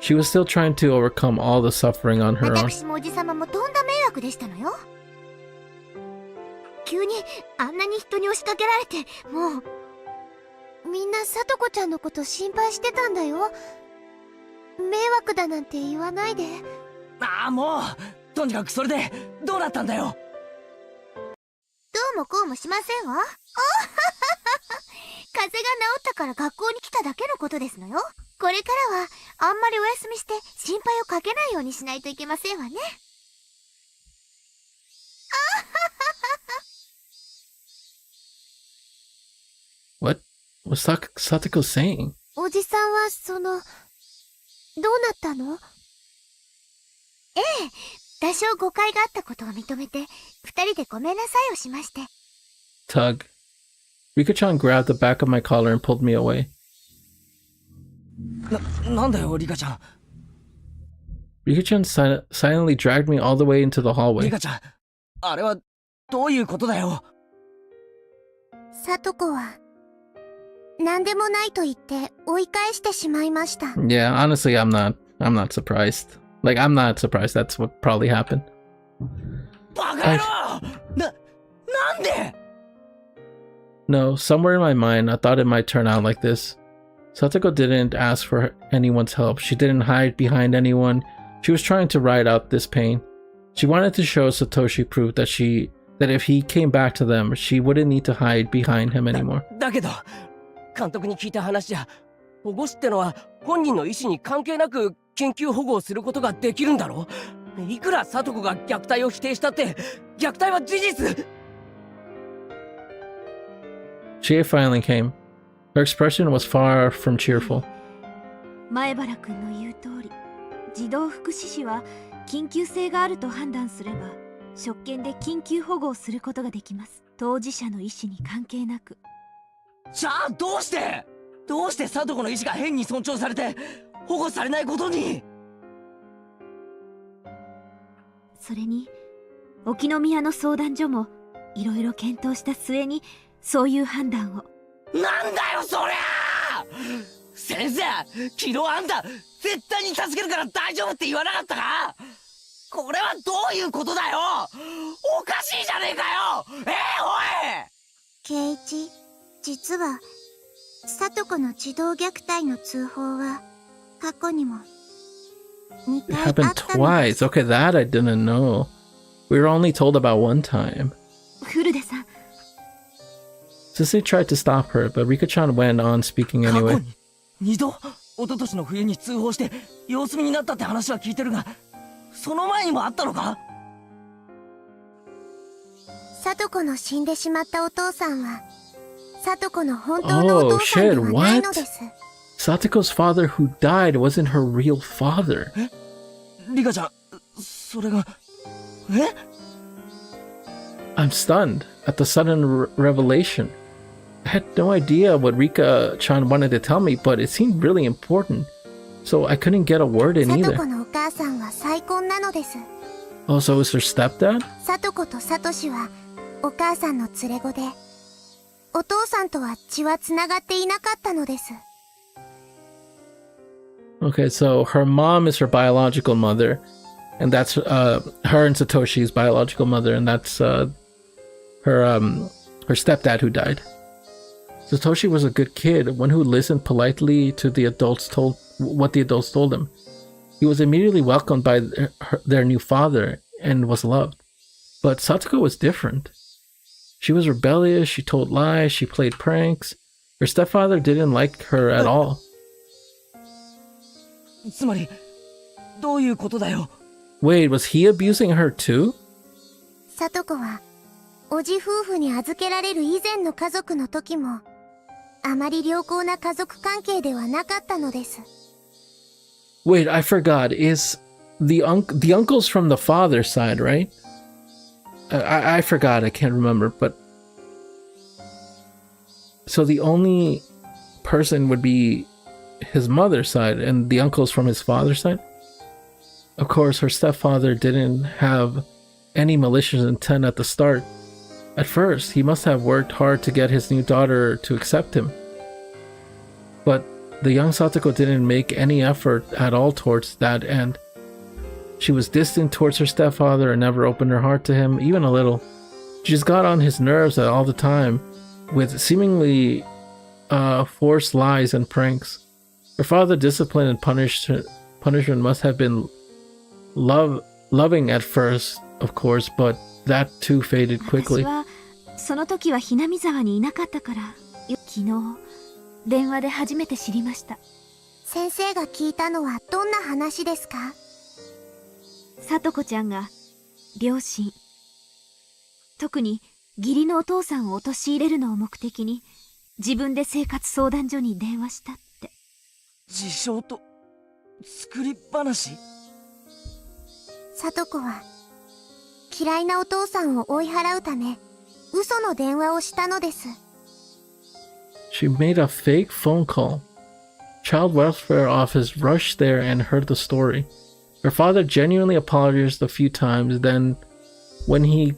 She was still trying to overcome all the suffering on her own. 私もおじさまもとんだ迷惑でしたのよ。急にあんなに人に押しかけられて、もうみんなさとこちゃんのこと心配してたんだよ。迷惑だなんて言わないで。ああ、もうとにかくそれでどうなったんだよ。どうもこうもしませんわ。風邪が治ったから学校に来ただけのことですのよ。これからはあんまりお休みして心配をかけないようにしないといけませんわね。What was Satoko saying? おじさんはどうなったの？ええ、多少誤解があったことを認めて、二人でごめんなさいをしまして。Tug. Rika-chan grabbed the back of my collar and pulled me away. なんだよ、リカちゃん。Rika-chan silently dragged me all the way into the リ hallway. カちゃん、あれはどういうことだよ。さとこは何でもないと言って追い返してしまいました。Yeah, honestly, I'm not surprised. Like, I'm not surprised. That's what probably happened. バカ野郎！なんで？ No, somewhere in my mind, I thought it might turn out like this. Satoko didn't ask for anyone's help. She didn't hide behind anyone. She was trying to ride out this pain. She wanted to show Satoshi proof that if he came back to them, she wouldn't need to hide behind him anymore. だけど、監督に聞いた話じゃ、保護士ってのは本人の意思に関係なく緊急保護をすることができるんだろ？いくら聡子が虐待を否定したって、虐待は事実。Chie finally came. Her expression was far from cheerful. 前原くんの言う通り、児童福祉士は緊急性があると判断すれば、職権で緊急保護をすることができます。当事者の意思に関係なく。じゃあどうして聡子の意思が変に尊重されて保護されないことに？それに沖宮の相談所もいろいろ検討した末にそういう判断を。なんだよそりゃ！先生、昨日あんた絶対に助けるから大丈夫って言わなかったか？これはどういうことだよ！おかしいじゃねえかよ！おい！圭一、実は聡子の児童虐待の通報は過去にも2 It 回あった happened のです。 twice. Okay, that I didn't know. We were only told about one time. 古出さん、 Sissy tried to stop her, but Rika-chan went on speaking 過去 anyway. に2度？一昨年の冬に通報して様子見になったって話は聞いてるが、その前にもあったのか？聡子の死んでしまったお父さんは聡子の本当のお Oh 父さんで shit, はないの what? です。 Satoko's father who died wasn't her real father. リカちゃん、それが…I'm stunned at the sudden revelation. I had no idea what Rika-chan wanted to tell me, but it seemed really important, so I couldn't get a word in 聡 either. 子のお母さんは再婚なのです。 Oh, so it was her stepdad? 聡子と聡はお母さんの連れ子で、お父さんとは血はつながっていなかったのです。 Okay, so her mom is her biological mother, and that's her and Satoshi's biological mother, and that's her stepdad who died. Satoshi was a good kid, one who listened politely to what the adults told him. He was immediately welcomed by their new father and was loved. But Satoko was different. She was rebellious, she told lies, she played pranks. Her stepfather didn't like her at all. つまりどういうことだよ。 Wait, was he abusing her too? さとこはおじ夫婦に預けられる以前の家族の時もあまり良好な家族関係ではなかったのです。 Wait, I forgot. Is the uncle's from the father's side, right? I forgot. I can't remember. But so the only person would be his mother's side, and the uncle's from his father's side. Of course, her stepfather didn't have any malicious intent at the start. At first, he must have worked hard to get his new daughter to accept him. But the young Satoko didn't make any effort at all towards that end. She was distant towards her stepfather and never opened her heart to him, even a little. She just got on his nerves all the time, with seemingly forced lies and pranks. Her father disciplined and punishment must have been loving at first, of course, but that too faded quickly. 私はその時はひなみ沢にいなかったから昨日電話で初めて知りました。先生が聞いたのはどんな話ですか？さとこちゃんが両親、特に義理のお父さんを陥れるのを目的に自分で生活相談所に電話したって。自傷と作り話？さとこは嫌いなお父さんを追い払うため嘘の電話をしたのです。 She made a fake phone call. Child welfare office rushed there and heard the story. Her father genuinely apologized a few times, then when he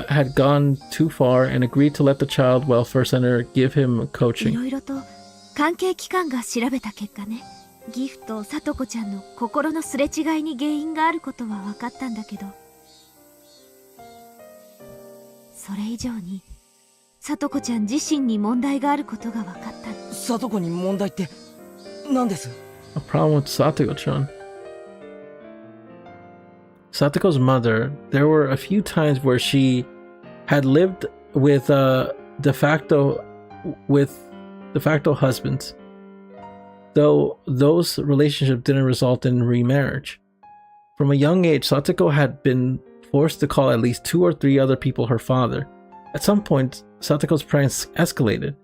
had gone too far and agreed to let the child welfare center give him い coaching. ろいろと関係機関が調べた結果ね、ギフとさとこちゃんの心のすれ違いに原因があることは分かったんだけど、それ以上にさとこちゃん自身に問題があることが分かったの。さとこに問題って何です？ A problem with Satoko-chan. Satoko's mother, there were a few times where she had lived with de facto husbands, though those relationships didn't result in remarriage. From a young age, Satoko had been forced to call at least 2 or 3 other people her father. At some point, Satoko's pranks escalated.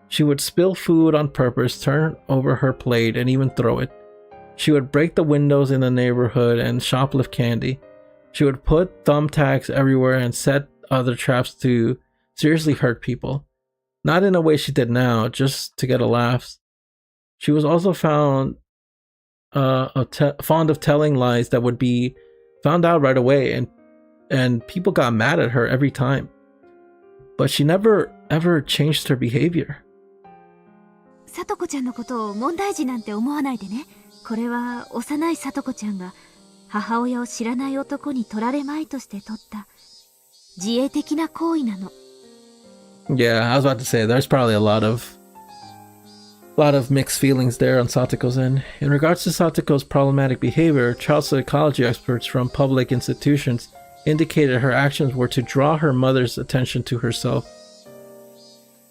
She would spill food on purpose, turn over her plate, and even throw it. She would break the windows in the neighborhood and shoplift candy. She would put thumbtacks everywhere and set other traps to seriously hurt people. Not in a way she did now, just to get a laugh. She was also found fond of telling lies that would be found out right away, and people got mad at her every time. But she never ever changed her behavior. さとこちゃんのことを問題児なんて思わないでね。これは幼いさとこちゃんが母親を知らない男に取られまいとして取った自衛的な行為なの。 Yeah, I was about to say, there's probably a lot of mixed feelings there on Satoko's end. In regards to Satoko's problematic behavior, child psychology experts from public institutions indicated her actions were to draw her mother's attention to herself.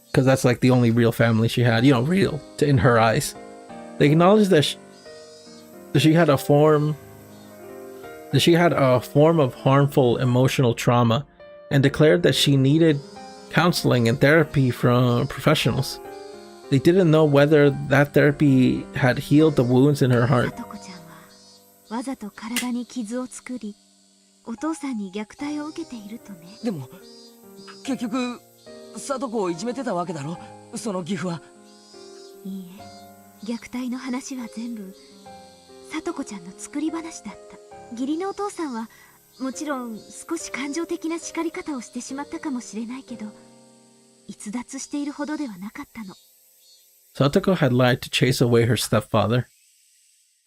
Because that's like the only real family she had, real in her eyes. They acknowledged that she had a form of harmful emotional trauma and declared that she needed counseling and therapy from professionals. They didn't know whether that therapy had healed the wounds in her heart. さとこちゃんはわざと体に傷を作り、お父さんに虐待を受けているとね。でも結局さとこをいじめてたわけだろ、その義父は。いいえ、虐待の話は全部さとこちゃんの作り話だった。義理のお父さんはもちろん少し感情的な叱り方をしてしまったかもしれないけど、逸脱しているほどではなかったの。Satoko had lied to chase away her stepfather,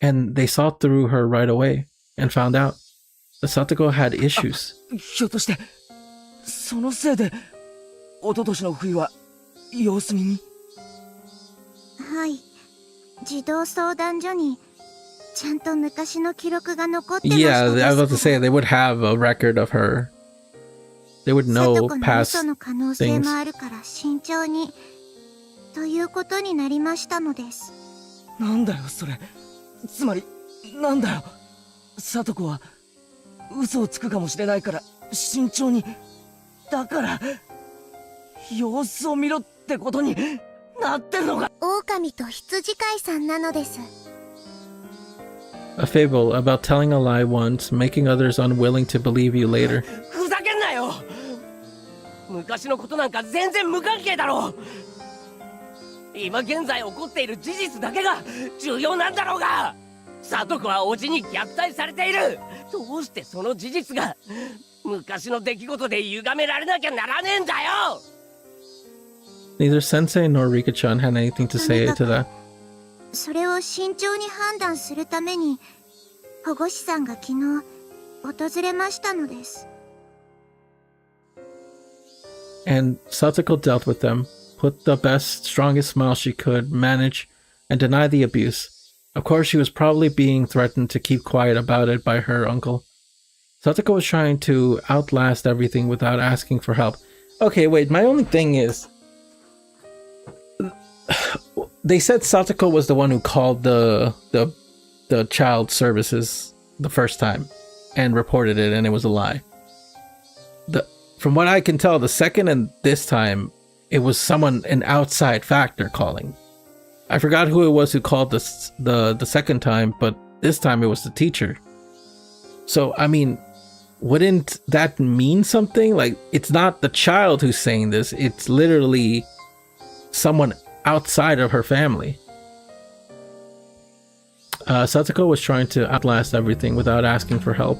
and they saw through her right away and found out that Satoko had issues. ひょっとしてそのせいで一昨年の冬は様子見に？はい。児童相談所にちゃんと昔の記録が残ってました Yeah, です I was か about to say they would have a record of her. They would ら。 know 聡子の past 嘘の可能性 things. もあるから慎重にということになりましたのです。なんだよそれ。つまりなんだよ。聡子は嘘をつくかもしれないから慎重に。だから様子を見ろってことになってるのか。狼と羊飼いさんなのです。 A fable about telling a lie once, making others unwilling to believe you later. ふざけんなよ。昔のことなんか全然無関係だろう。今現在起こっている事実だけが重要なんだろうが。聡子は叔父に虐待されている。どうしてその事実が昔の出来事で歪められなきゃならねえんだよ。 Neither Sensei nor Rika-chan had anything to say to that. それを慎重に判断するために保護士さんが昨日訪れましたのです。 And Satsuko dealt with them, put the best, strongest smile she could manage, and denied the abuse. Of course, she was probably being threatened to keep quiet about it by her uncle. Satsuko was trying to outlast everything without asking for help. Okay, wait, my only thing is... They said Satsuko was the one who called the child services the first time and reported it, and it was a lie. From what I can tell, the second and this time, it was an outside factor calling. I forgot who it was who called the second time, but this time it was the teacher. So, I mean, wouldn't that mean something? Like, it's not the child who's saying this, it's literally someone outside of her family. Satsuko was trying to outlast everything without asking for help.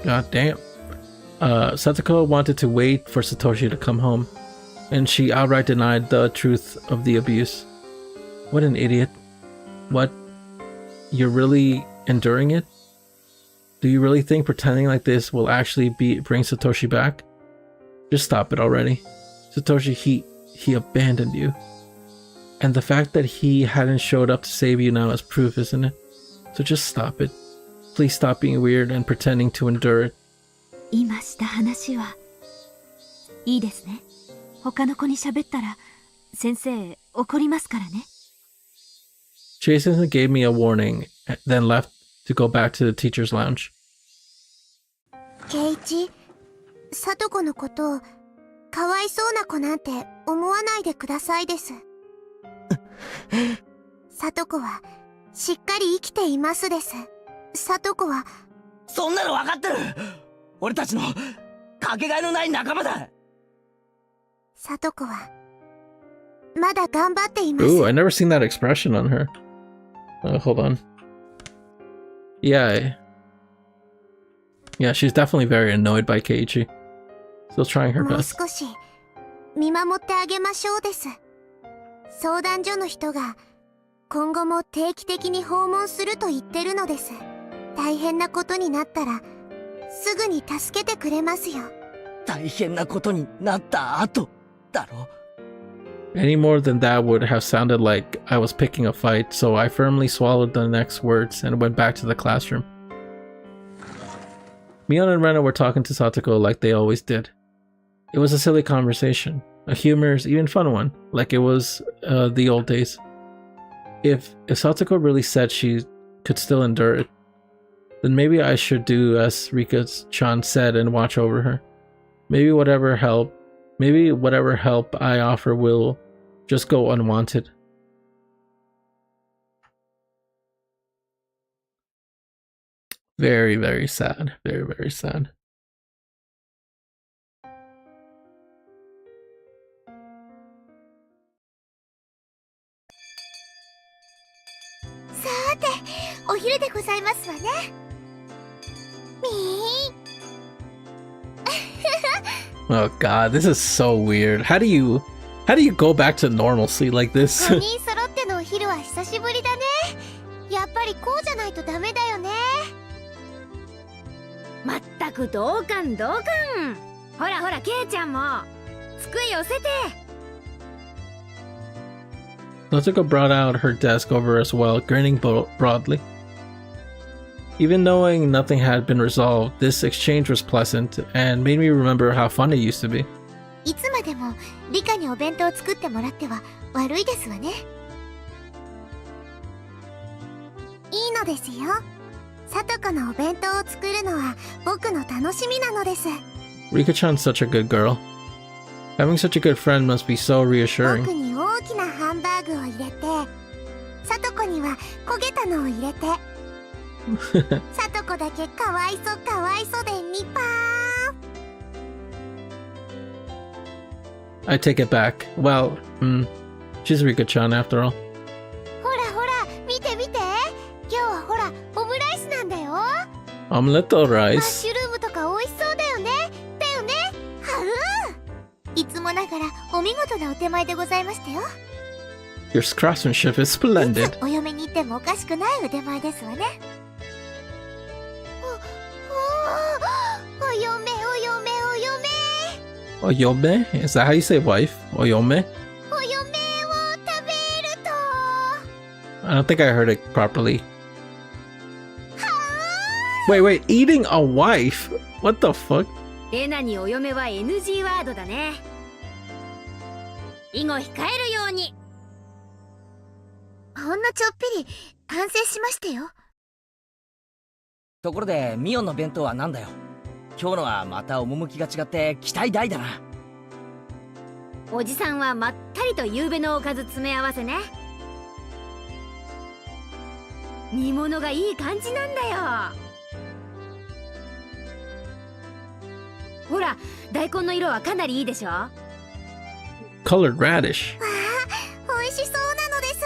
God damn. Satsuko wanted to wait for Satoshi to come home, and she outright denied the truth of the abuse. What an idiot. What? You're really enduring it? Do you really think pretending like this will actually bring Satoshi back? Just stop it already. Satoshi, he abandoned you. And the fact that he hadn't showed up to save you now is proof, isn't it? So just stop it. Please stop being weird and pretending to endure it. 今した話はいいですね。他の子に喋ったら先生怒りますからね。Jason gave me a warning, then left to go back to the teacher's lounge. 圭一、聡子のことをかわいそうな子なんて思わないでくださいです。聡子はしっかり生きていますです。聡子はそんなの分かってる。俺たちのかけがえのない仲間だ。聡子はまだ頑張っています。 Ooh, I never seen that expression on her. Hold on. Yeah, she's definitely very annoyed by Keiichi. Still trying her もう best. 少し見守ってあげましょうです。相談所の人が今後も定期的に訪問すると言ってるのです。大変なことになったらすぐに助けてくれますよ。大変なことになった後だろ。 Any more than that would have sounded like I was picking a fight, so I firmly swallowed the next words and went back to the classroom. Mion and Rena were talking to Satsuko like they always did. It was a silly conversation, a humorous, even fun one, like it was the old days. If Satsuko really said she could still endure it, then maybe I should do as Rika-chan said and watch over her. Maybe whatever help I offer will just go unwanted. Very, very sad. Very, very sad. さて、お昼でございますわね。みー。 Oh god, this is so weird. How do you go back to normalcy like this? 5人揃ってのお昼は久しぶりだね。やっぱりこうじゃないとダメだよね。まったくく同感同感。ほらほらケイちゃんも机寄せて。Satoko brought out her desk over as well, grinning broadly. Even knowing nothing had been resolved, this exchange was pleasant and made me remember how fun it used to be. いつまでもリカにお弁当を作ってもらっては悪いですわね。いいのですよ。さとこのお弁当を作るのは僕の楽しみなのです。 Rika-chan's such a good girl. Having such a good friend must be so 僕 reassuring. に大きなハンバーグを入れて、さとこには焦げたのを入れて、さとこだけかわいそかわいそでニパーン。 I take it back. Well, she's Rika-chan after all. ほらほら見て見て、今日はほらオムライスなんだよ。 Omelette マッ rice. シュルームとか美味しそうだよね。だよね。はう。いつもながらお見事なお手前でございましたよ。 Your craftsmanship is い splendid. つお嫁に行ってもおかしくない腕前ですわね。お嫁お嫁お嫁。 Oyome? Is that how you say wife? Oyome? お嫁を食べると。 I don't think I heard it properly. Wait, eating a wife? What the fuck? レナにお嫁は NG ワードだね。以後控えるように。ほんのちょっぴり完成しましたよ。ところでミオンの弁当はなんだよ。今日のはまた趣が違って期待大だな。おじさんはまったりと夕べのおかず詰め合わせね。煮物がいい感じなんだよ。ほら大根の色はかなりいいでしょ。 Colored radish. わあ、美味しそうなのです。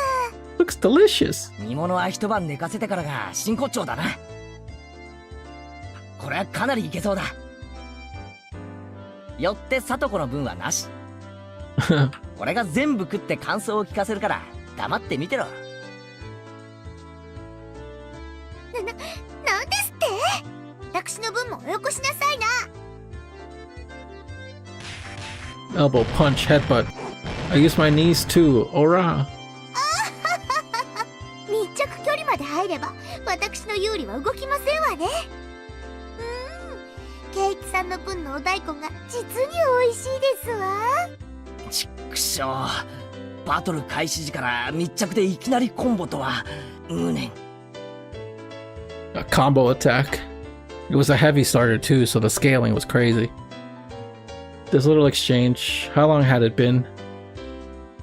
Looks delicious. 煮物は一晩寝かせてからが真骨頂だな。これはかなりいけそうだ。よってさとこの分はなし。俺が全部食って感想を聞かせるから黙って見てろ。なんですって。私の分もおよこしなさいな。 Elbow punch, headbutt. I use my knees too. Ora. 密着距離まで入れば私の有利は動きませんわね。ケイチさんの分のお大根が実に美味しいですわ。ちっくしょう。バトル開始時から密着でいきなりコンボとは無念。 A combo attack. It was a heavy starter too, so the scaling was crazy. This little exchange, how long had it been?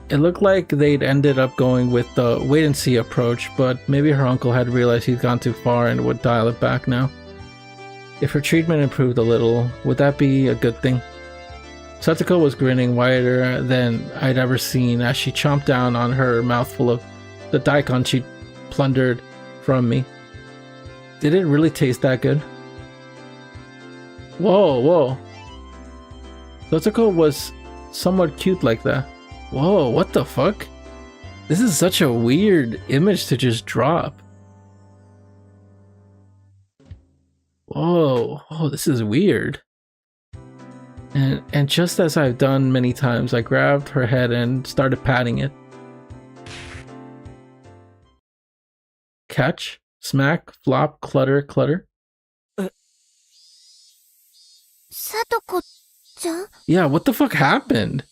It looked like they'd ended up going with the wait and see approach, but maybe her uncle had realized he'd gone too far and would dial it back now. If her treatment improved a little, would that be a good thing? Satoko was grinning wider than I'd ever seen as she chomped down on her mouthful of the daikon she'd plundered from me. Did it really taste that good? Whoa. Satoko was somewhat cute like that. Whoa, what the fuck? This is such a weird image to just drop. Whoa, this is weird. And just as I've done many times, I grabbed her head and started patting it. Catch, smack, flop, clutter, clutter. さとこちゃん。 Yeah, what the fuck happened?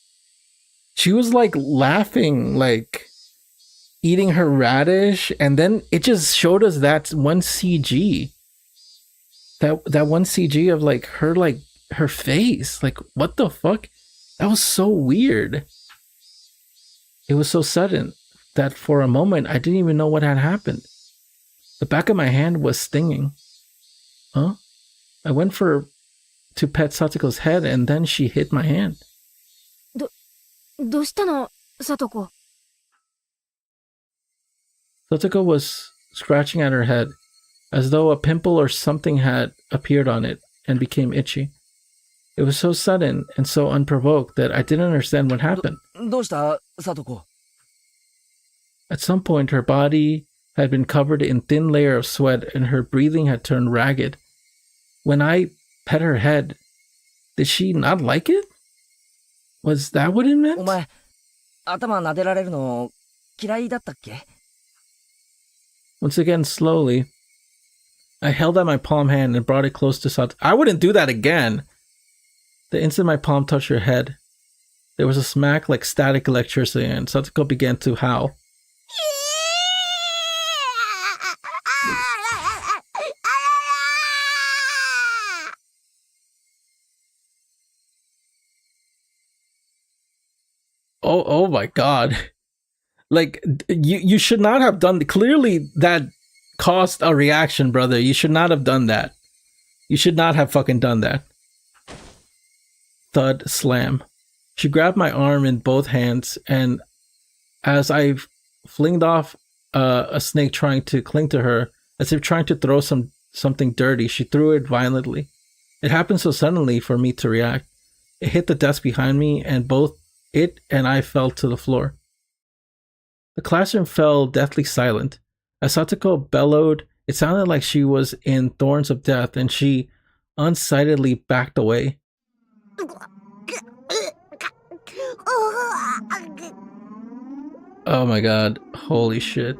She was like laughing, like eating her radish, and then it just showed us that one CG. That one CG of like her face. Like, what the fuck? That was so weird. It was so sudden that for a moment I didn't even know what had happened. The back of my hand was stinging. Huh? I went to pet Satoko's head and then she hit my hand. どうしたのさとこ。 Satoko was scratching at her head, as though a pimple or something had appeared on it and became itchy. It was so sudden and so unprovoked that I didn't understand what happened. どうしたさとこ。 At some point, her body had been covered in thin layer of sweat and her breathing had turned ragged. When I pet her head. Did she not like it? Was that what it お meant? 前、頭撫でられるの嫌いだったっけ？ Once again, slowly, I held out my palm hand and brought it close to Satoko. I wouldn't do that again. The instant my palm touched her head, there was a smack like static electricity, and Satoko began to howl. Oh my god. Like, you should not have done... Clearly, that caused a reaction, brother. You should not have done that. You should not have fucking done that. Thud, slam. She grabbed my arm in both hands, and as I flinged off a snake trying to cling to her, as if trying to throw something dirty, she threw it violently. It happened so suddenly for me to react. It hit the desk behind me, and both it and I fell to the floor. The classroom fell deathly silent. As Satoko bellowed, it sounded like she was in thorns of death, and she unsightedly backed away. Oh my god, holy shit.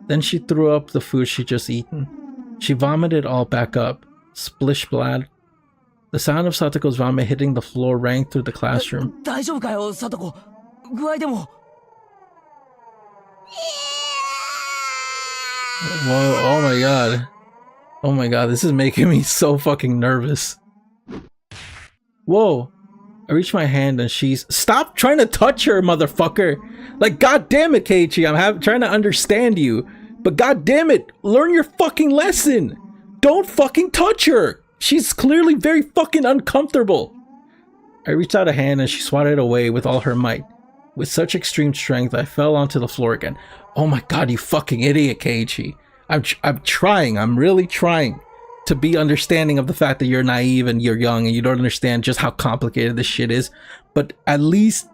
Then she threw up the food she'd just eaten. She vomited all back up. Splish splat. The sound of Satoko's vomit hitting the floor rang through the classroom. 大丈夫かよ、サトコ。具合でも。Whoa, oh my god. Oh my god, this is making me so fucking nervous. Whoa. I reached my hand and she's... Stop trying to touch her, motherfucker! Like, god damn it, Keiichi, I'm trying to understand you. But god damn it, learn your fucking lesson! Don't fucking touch her! She's clearly very fucking uncomfortable. I reached out a hand and she swatted away with all her might. With such extreme strength, I fell onto the floor again. Oh my god, you fucking idiot, Keiichi. I'm trying, I'm really trying to be understanding of the fact that you're naive and you're young and you don't understand just how complicated this shit is. But at least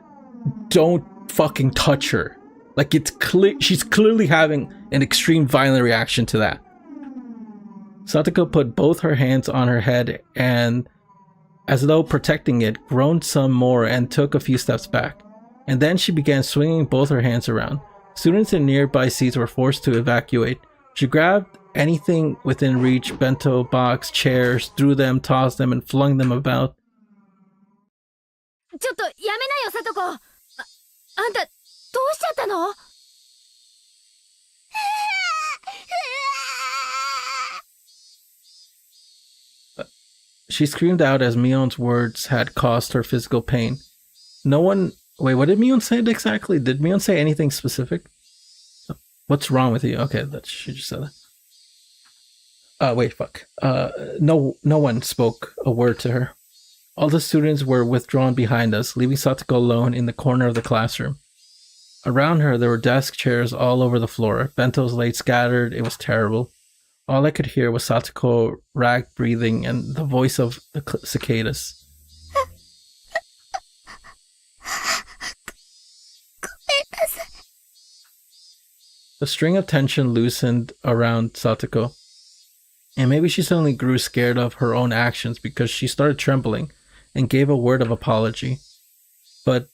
don't fucking touch her. Like, it's clear, she's clearly having an extreme violent reaction to that. Satoko put both her hands on her head and, as though protecting it, groaned some more and took a few steps back. And then she began swinging both her hands around. Students in nearby seats were forced to evacuate. She grabbed anything within reach, bento box, chairs, threw them, tossed them, and flung them about. ちょっとやめなよ、サトコ。あんたどうしちゃったの？ She screamed out as Mion's words had caused her physical pain. No one... Wait, what did Mion say exactly? Did Mion say anything specific? What's wrong with you? Okay, she just said that. Wait, fuck. No one spoke a word to her. All the students were withdrawn behind us, leaving Satoko alone in the corner of the classroom. Around her, there were desk chairs all over the floor. Bentos lay scattered. It was terrible. All I could hear was Satoko ragged breathing and the voice of the cicadas. The string of tension loosened around Satoko, and maybe she suddenly grew scared of her own actions because she started trembling and gave a word of apology. But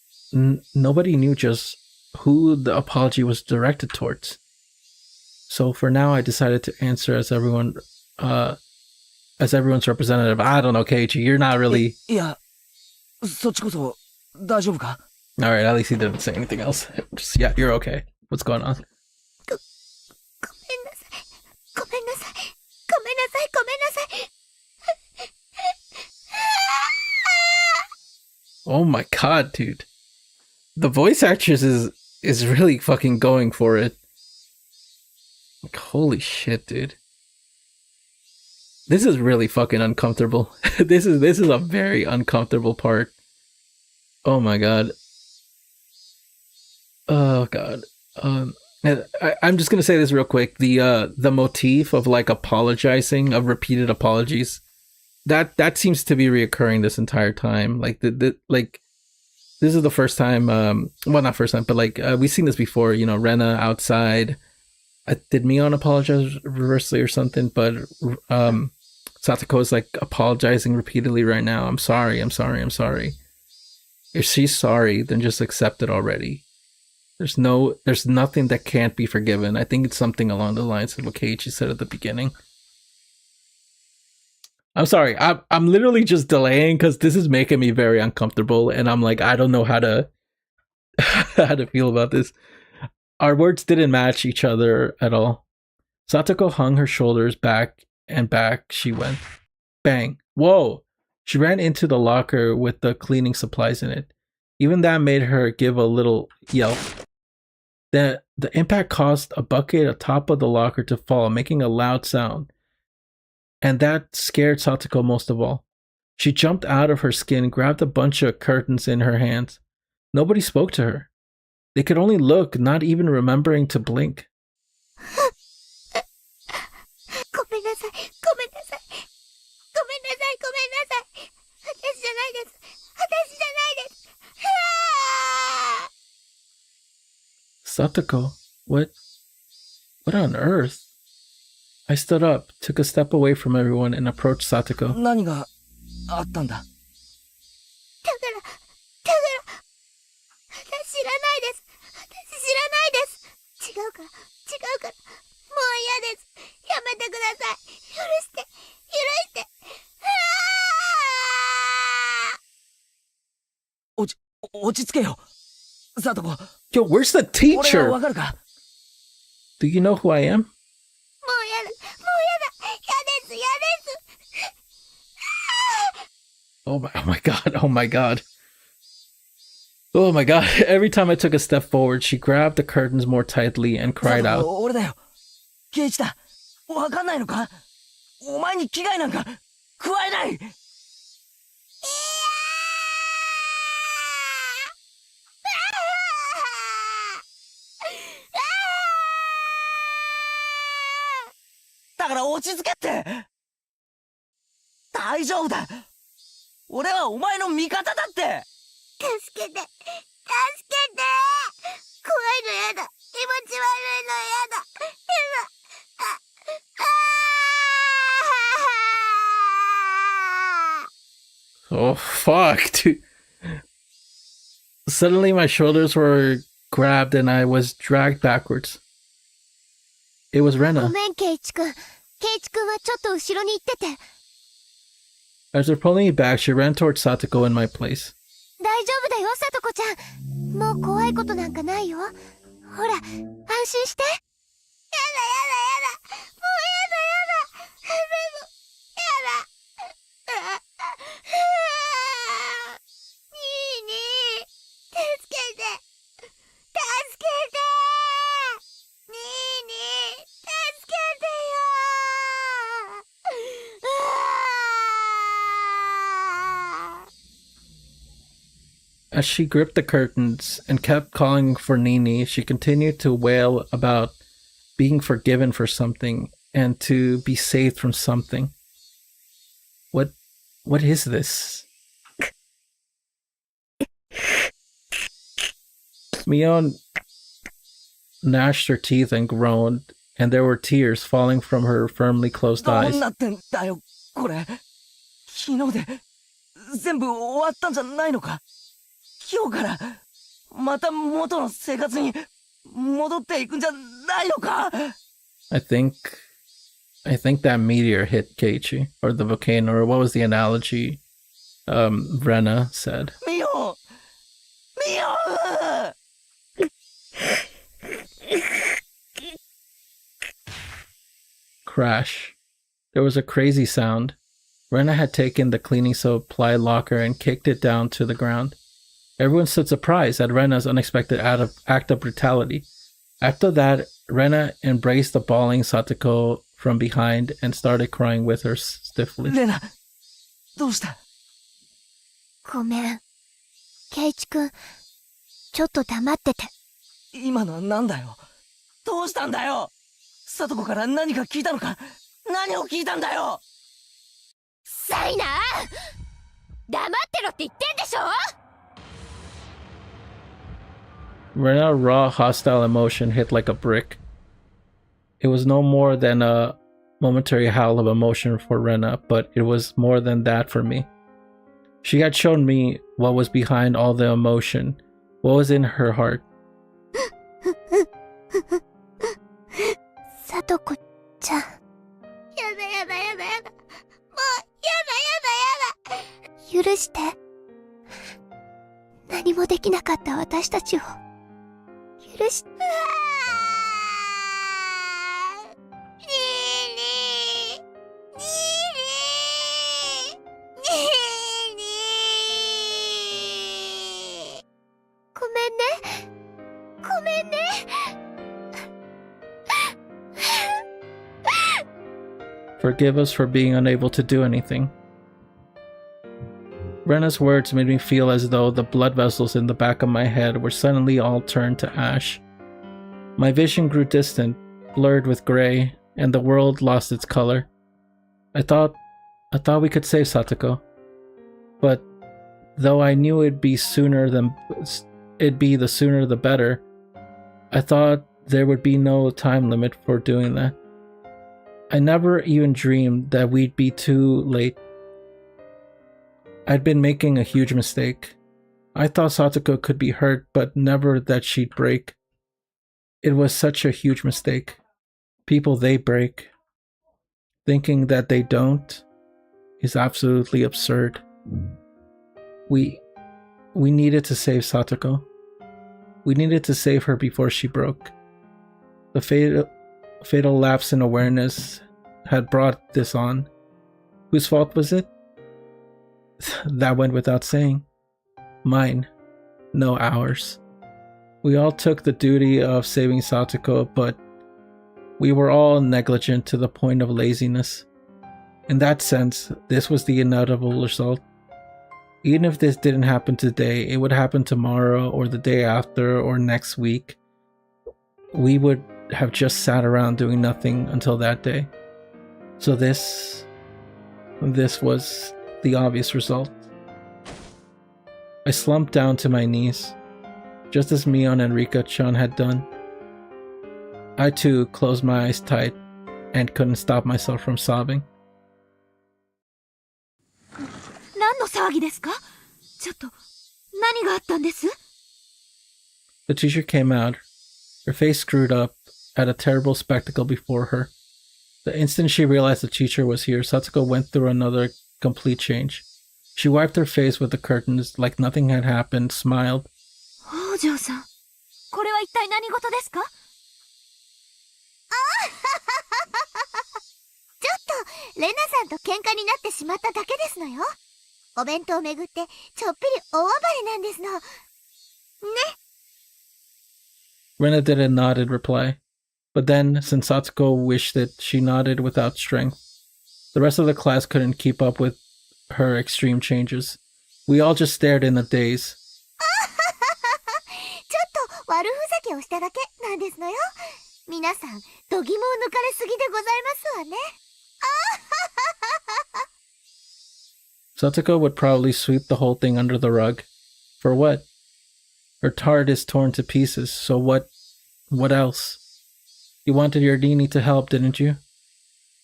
nobody knew just who the apology was directed towards. So for now, I decided to answer as everyone's representative. I don't know, Keiichi, you're not really... いや、そっちこそ大丈夫か? Alright, at least he didn't say anything else. Just, yeah, you're okay. What's going on? ごめんなさい。 Oh my god, dude. The voice actress is really fucking going for it. Like, holy shit, dude. This is really fucking uncomfortable. This is a very uncomfortable part. Oh my god. Oh god. I'm just gonna say this real quick. The motif of like apologizing, of repeated apologies, that seems to be reoccurring this entire time. Like like this is the first time. Well, not first time, but like we've seen this before. You know, Rena outside. Did Mion apologize reversely or something? But Satoko is like apologizing repeatedly right now. I'm sorry. If she's sorry, then just accept it already. There's nothing that can't be forgiven. I think it's something along the lines of what Keiichi said at the beginning. I'm sorry. I'm literally just delaying because this is making me very uncomfortable, and I'm like, I don't know how to feel about this. Our words didn't match each other at all. Satoko hung her shoulders back, and back she went. Bang. Whoa. She ran into the locker with the cleaning supplies in it. Even that made her give a little yelp. The impact caused a bucket atop of the locker to fall, making a loud sound. And that scared Satoko most of all. She jumped out of her skin, grabbed a bunch of curtains in her hands. Nobody spoke to her. They could only look, not even remembering to blink. ごめんなさい。私じゃないです。Satoko, what on earth? I stood up, took a step away from everyone, and approached Satoko. 何があったんだ。だから私知らないです。違うから。もう嫌です。やめてください。許して。落ち着けよ。サトコ。Yo, where's the 俺は teacher? わかるか？ Do you know who I am? もう嫌です。嫌です。Oh my god. Oh my god. Every time I took a step forward, she grabbed the curtains more tightly and cried サト out. コ、俺だよ。ケイチだ。わかんないのか？お前に危害なんか加えない。だから落ち着けって。大丈夫だ。俺はお前の味方だって。助けて。怖いのやだ。気持ち悪いのやだ。Oh fuck, dude. Suddenly my shoulders were grabbed and I was dragged backwards. It was ご Rena. めん、ケイチ君はちょっと後ろに行ってて。 As we're pulling me back, she ran towards Satoko in my place. 大丈夫だよ、さとこちゃん。もう怖いことなんかないよ。ほら、安心して。やだ。もうやだ。にー、助けて。にー、助けてよ。As she gripped the curtains and kept calling for Nini, she continued to wail about being forgiven for something and to be saved from something. What is this? Mion gnashed her teeth and groaned, and there were tears falling from her firmly closed どう eyes. なってんだよ、これ。昨日で全部終わったんじゃないのか？今日からまた元の生活に戻っていくんじゃないのか？ I think that meteor hit Keiichi, or the volcano, or what was the analogy Rena said. 見よCrash. There was a crazy sound. Rena had taken the cleaning supply locker and kicked it down to the ground. Everyone stood surprised at Rena's unexpected act of brutality. After that, Rena embraced the bawling Satoko from behind and started crying with her stiffly. レナ、どうした？ごめん。ケイチ君、ちょっと黙ってて。今のはなんだよ。どうしたんだよ。サトコから何か聞いたのか？何を聞いたんだよ。サイナー、黙ってろって言ってんでしょ。 Rena's raw, hostile emotion hit like a brick. It was no more than a momentary howl of emotion for Rena, but it was more than that for me. She had shown me what was behind all the emotion, what was in her heart. さとこちゃん。やだやだやだやだ。もう、やだやだやだ。許して。何もできなかった私たちを。許して。にーにー。にーにー。ごめんね。ごめんね。Forgive us for being unable to do anything. Rena's words made me feel as though the blood vessels in the back of my head were suddenly all turned to ash. My vision grew distant, blurred with gray, and the world lost its color. I thought we could save Satoko. But though I knew it'd be the sooner the better, I thought there would be no time limit for doing that. I never even dreamed that we'd be too late. I'd been making a huge mistake. I thought Satoko could be hurt, but never that she'd break. It was such a huge mistake. People, they break. Thinking that they don't is absolutely absurd. We needed to save Satoko. We needed to save her before she broke. The fatal lapse in awareness had brought this on. Whose fault was it? That went without saying. Mine, no ours. We all took the duty of saving Satoko, but we were all negligent to the point of laziness. In that sense, this was the inevitable result. Even if this didn't happen today, it would happen tomorrow or the day after or next week. We would have just sat around doing nothing until that day. So this was the obvious result. I slumped down to my knees, just as Mion and Rika-chan had done. I too closed my eyes tight and couldn't stop myself from sobbing. 何の騒ぎですか？ちょっと、何があったんです？ The teacher came out, her face screwed up at a terrible spectacle before her. The instant she realized the teacher was here, Satsuko went through another complete change. She wiped her face with the curtains like nothing had happened, smiled. 北条さん、これは一体何事ですか？ちょっとレナさんと喧嘩になってしまっただけですのよ。お弁当をめぐってちょっぴり大暴れなんですの。ね。Rena didn't nod in reply. But then, since Satsuko wished it, she nodded without strength. The rest of the class couldn't keep up with her extreme changes. We all just stared in a daze. ちょっと悪ふざけをしただけなんですのよ。皆さん、度肝を抜かれすぎでございますわね。Satsuko would probably sweep the whole thing under the rug. For what? Her tart is torn to pieces, so what else? You wanted your Nini to help, didn't you?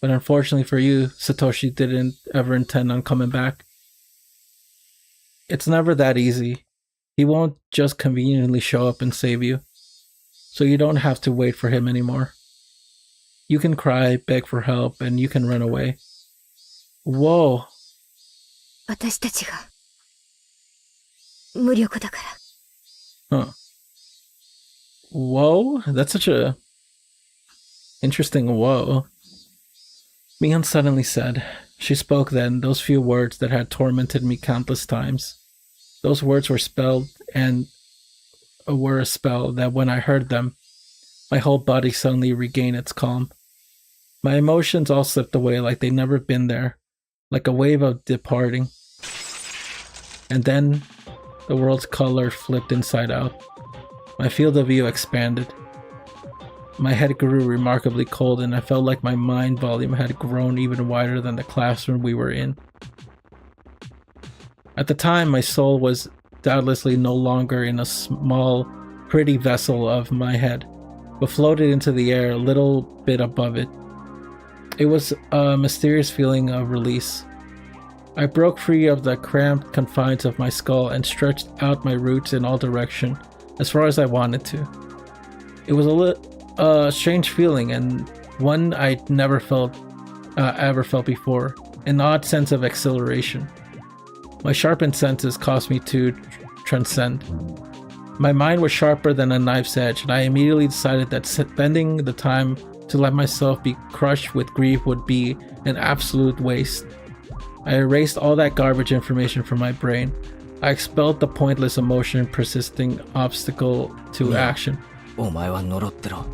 But unfortunately for you, Satoshi didn't ever intend on coming back. It's never that easy. He won't just conveniently show up and save you. So you don't have to wait for him anymore. You can cry, beg for help, and you can run away. Whoa. 私たちが無力だから。Huh. Whoa? That's such a interesting whoa. Mion suddenly said. She spoke then, those few words that had tormented me countless times. Those words were spelled and were a spell that when I heard them, my whole body suddenly regained its calm. My emotions all slipped away like they'd never been there, like a wave of departing. And then the world's color flipped inside out. My field of view expanded. My head grew remarkably cold and I felt like my mind volume had grown even wider than the classroom we were in. At the time, my soul was doubtlessly no longer in a small, pretty vessel of my head, but floated into the air a little bit above it. It was a mysterious feeling of release. I broke free of the cramped confines of my skull and stretched out my roots in all directions as far as I wanted to. It was a strange feeling and one I'd never ever felt before, an odd sense of exhilaration. My sharpened senses caused me to transcend. My mind was sharper than a knife's edge, and I immediately decided that spending the time to let myself be crushed with grief would be an absolute waste. I erased all that garbage information from my brain. I expelled the pointless emotion persisting obstacle to action. お前は呪ってろ。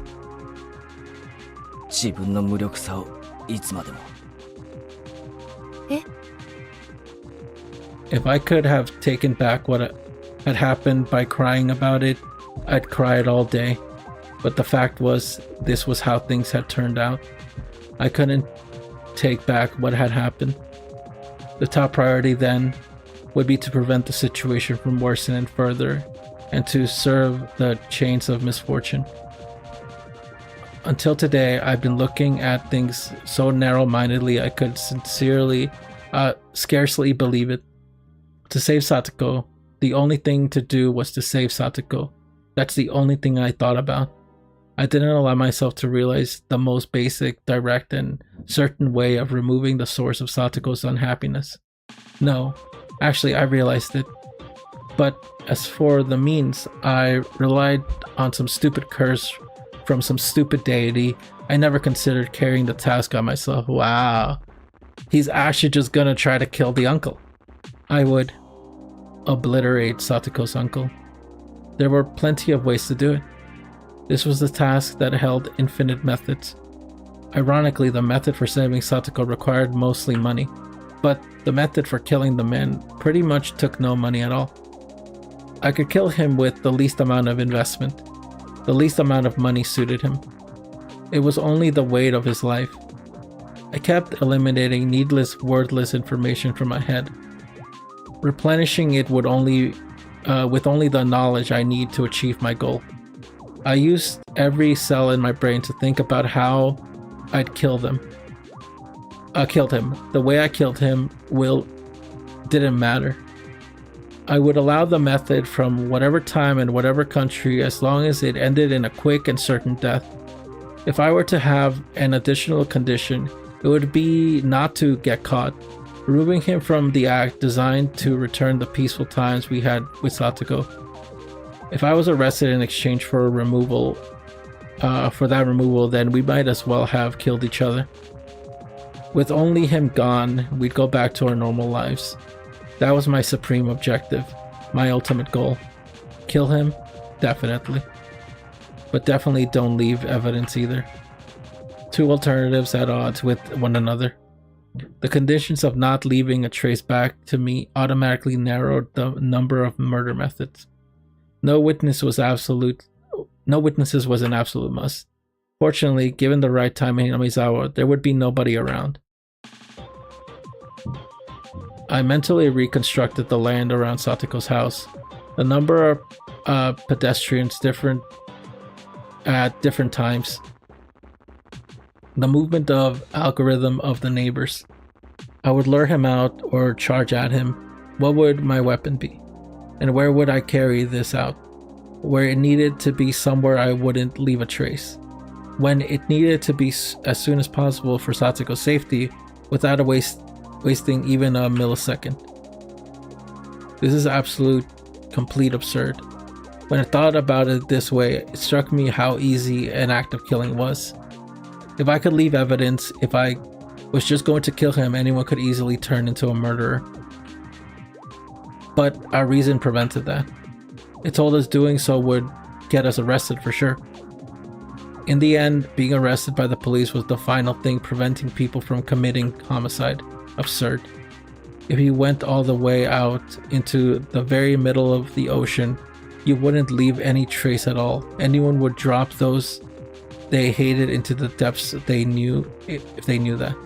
自分の無力さをいつまでも。え？ If I could have taken back what had happened by crying about it, I'd cry it all day. But the fact was, this was how things had turned out. I couldn't take back what had happened. The top priority then would be to prevent the situation from worsening further and to serve the chains of misfortune. Until today, I've been looking at things so narrow-mindedly I could scarcely believe it. To save Satoko, the only thing to do was to save Satoko. That's the only thing I thought about. I didn't allow myself to realize the most basic, direct, and certain way of removing the source of Satoko's unhappiness. No, actually I realized it. But as for the means, I relied on some stupid curse from some stupid deity. I never considered carrying the task on myself. Wow. He's actually just gonna try to kill the uncle. I would obliterate Satoko's uncle. There were plenty of ways to do it. This was the task that held infinite methods. Ironically, the method for saving Satoko required mostly money, but the method for killing the man pretty much took no money at all. I could kill him with the least amount of investment. The least amount of money suited him. It was only the weight of his life. I kept eliminating needless, worthless information from my head, replenishing it with only the knowledge I need to achieve my goal. I used every cell in my brain to think about how I'd killed him. The way I killed him didn't matter. I would allow the method from whatever time and whatever country as long as it ended in a quick and certain death. If I were to have an additional condition, it would be not to get caught, removing him from the act designed to return the peaceful times we had with Satoko. If I was arrested in exchange for that removal, then we might as well have killed each other. With only him gone, we'd go back to our normal lives. That was my supreme objective, my ultimate goal. Kill him? Definitely. But definitely don't leave evidence either. Two alternatives at odds with one another. The conditions of not leaving a trace back to me automatically narrowed the number of murder methods. No witnesses was an absolute must. Fortunately, given the right time in Hinamizawa, there would be nobody around. I mentally reconstructed the land around Satoko's house. The number of pedestrians different at different times. The movement of algorithm of the neighbors. I would lure him out or charge at him. What would my weapon be? And where would I carry this out? Where it needed to be somewhere I wouldn't leave a trace. When it needed to be as soon as possible for Satoko's safety without wasting even a millisecond. This is absolute, complete absurd. When I thought about it this way, it struck me how easy an act of killing was. If I could leave evidence, if I was just going to kill him, anyone could easily turn into a murderer. But our reason prevented that. It told us doing so would get us arrested for sure. In the end, being arrested by the police was the final thing preventing people from committing homicide. Absurd. If you went all the way out into the very middle of the ocean, you wouldn't leave any trace at all. Anyone would drop those they hated into the depths if they knew that.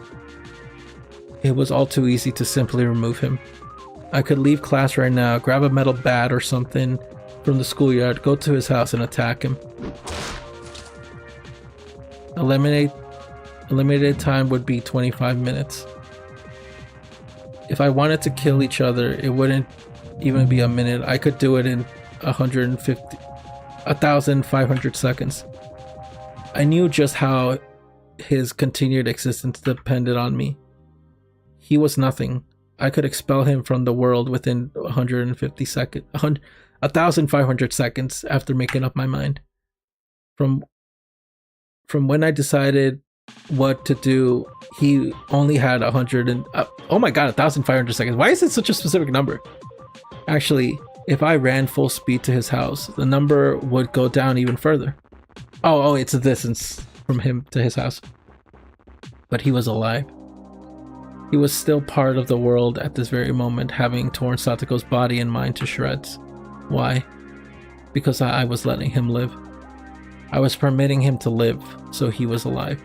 It was all too easy to simply remove him. I could leave class right now, grab a metal bat or something from the schoolyard, go to his house and attack him. Eliminate limited time would be 25 minutes. If I wanted to kill each other, it wouldn't even be a minute. I could do it in 1,500 seconds. I knew just how his continued existence depended on me. He was nothing. I could expel him from the world within 150 seconds, 1,500 seconds after making up my mind. From when I decided what to do, he only had 1,500 seconds. Why is it such a specific number? Actually, if I ran full speed to his house, the number would go down even further. Oh, it's a distance from him to his house. But he was alive. He was still part of the world at this very moment, having torn Satoko's body and mind to shreds. Why? Because I was letting him live. I was permitting him to live, so he was alive.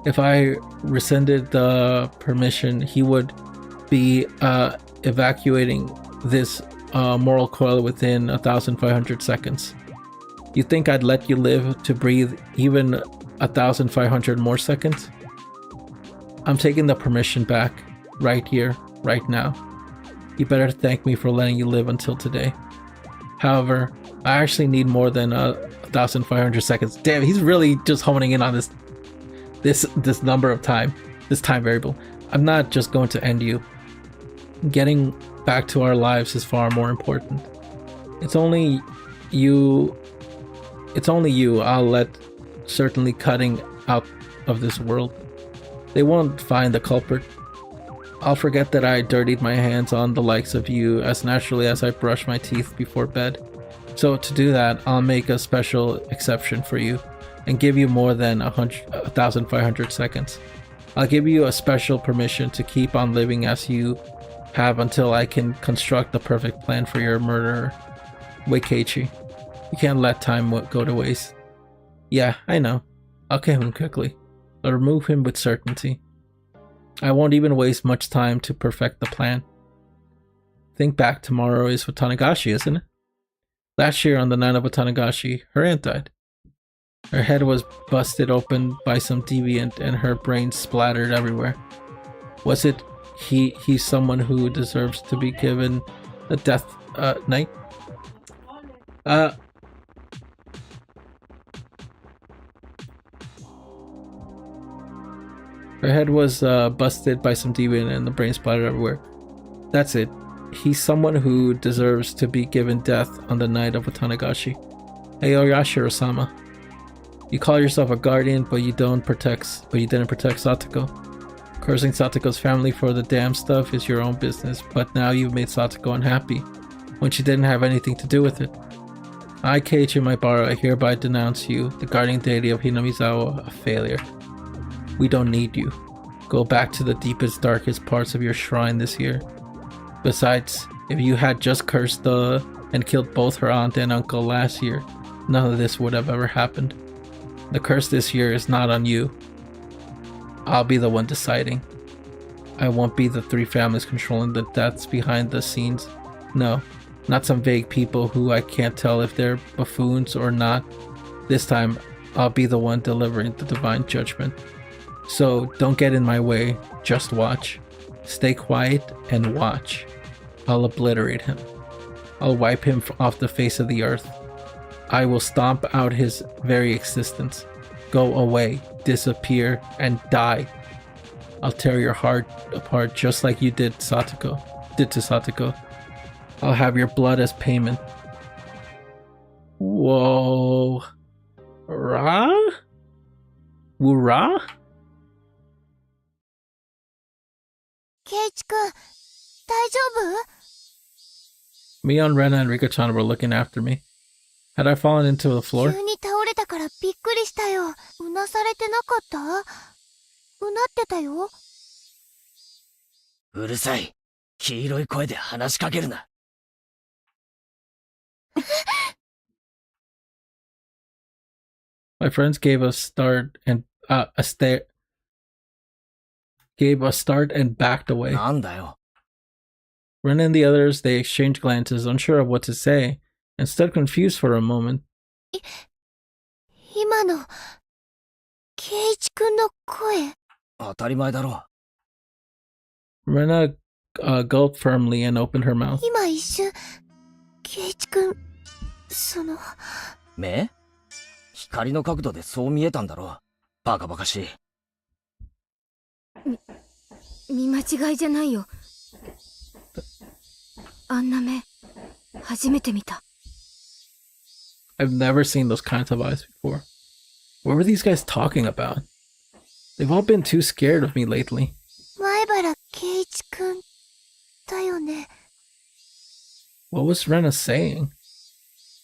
If I rescinded the permission, he would be evacuating this moral coil within 1,500 seconds. You think I'd let you live to breathe even 1,500 more seconds? I'm taking the permission back, right here, right now. You better thank me for letting you live until today. However, I actually need more than 1,500 seconds. Damn, he's really just honing in on this number of time, this time variable. I'm not just going to end you. Getting back to our lives is far more important. It's only you I'll let certainly cutting out of this world. They won't find the culprit. I'll forget that I dirtied my hands on the likes of you as naturally as I brush my teeth before bed. So to do that, I'll make a special exception for you and give you more than 1,500 seconds. I'll give you a special permission to keep on living as you have until I can construct the perfect plan for your murderer. Wait, Keiichi. You can't let time go to waste. Yeah, I know. I'll kill him quickly. I'll remove him with certainty. I won't even waste much time to perfect the plan. Think back, tomorrow is Watanagashi, isn't it? Last year on the night of Watanagashi, her aunt died. Her head was busted open by some deviant and her brains splattered everywhere. Was it he's someone who deserves to be given a death night? Her head was busted by some deviant and the brain splattered everywhere. That's it. He's someone who deserves to be given death on the night of Watanagashi. Hey, Oyashiro-sama. You call yourself a guardian, but you didn't protect Satoko. Cursing Satoko's family for the damn stuff is your own business, but now you've made Satoko unhappy, when she didn't have anything to do with it. I, Keiichi Maibara, hereby denounce you, the guardian deity of Hinamizawa, a failure. We don't need you. Go back to the deepest, darkest parts of your shrine this year. Besides, if you had just cursed and killed both her aunt and uncle last year, none of this would have ever happened. The curse this year is not on you. I'll be the one deciding. I won't be the three families controlling the deaths behind the scenes. No, not some vague people who I can't tell if they're buffoons or not. This time, I'll be the one delivering the divine judgment. So don't get in my way, just watch. Stay quiet and watch. I'll obliterate him. I'll wipe him off the face of the earth. I will stomp out his very existence. Go away, disappear, and die. I'll tear your heart apart just like you did to Satoko. I'll have your blood as payment. Whoa. Ra? Wura? ケイチ君、大丈夫？ Mion, Rena, and Rika-chan were looking after me. Had I fallen into the floor? 急に倒れたからびっくりしたよ。うなされてなかった？うなってたよ。うるさい。黄色い声で話しかけるな。My friends gave a start and backed away. なんだよ。 Ren and the others, they exchanged glances, unsure of what to say, and stood confused for a moment. 今の、圭一くんの声。当たり前だろ Rena gulped firmly and opened her mouth. 今一瞬、圭一くん、その、う。目？光の角度でそう見えたんだろ。バカバカしい。見間違いじゃないよ。あんな目、初めて見た。I've never seen those kinds of eyes before. What were these guys talking about? They've all been too scared of me lately. 前原圭一くん、だよね。What was Rena saying?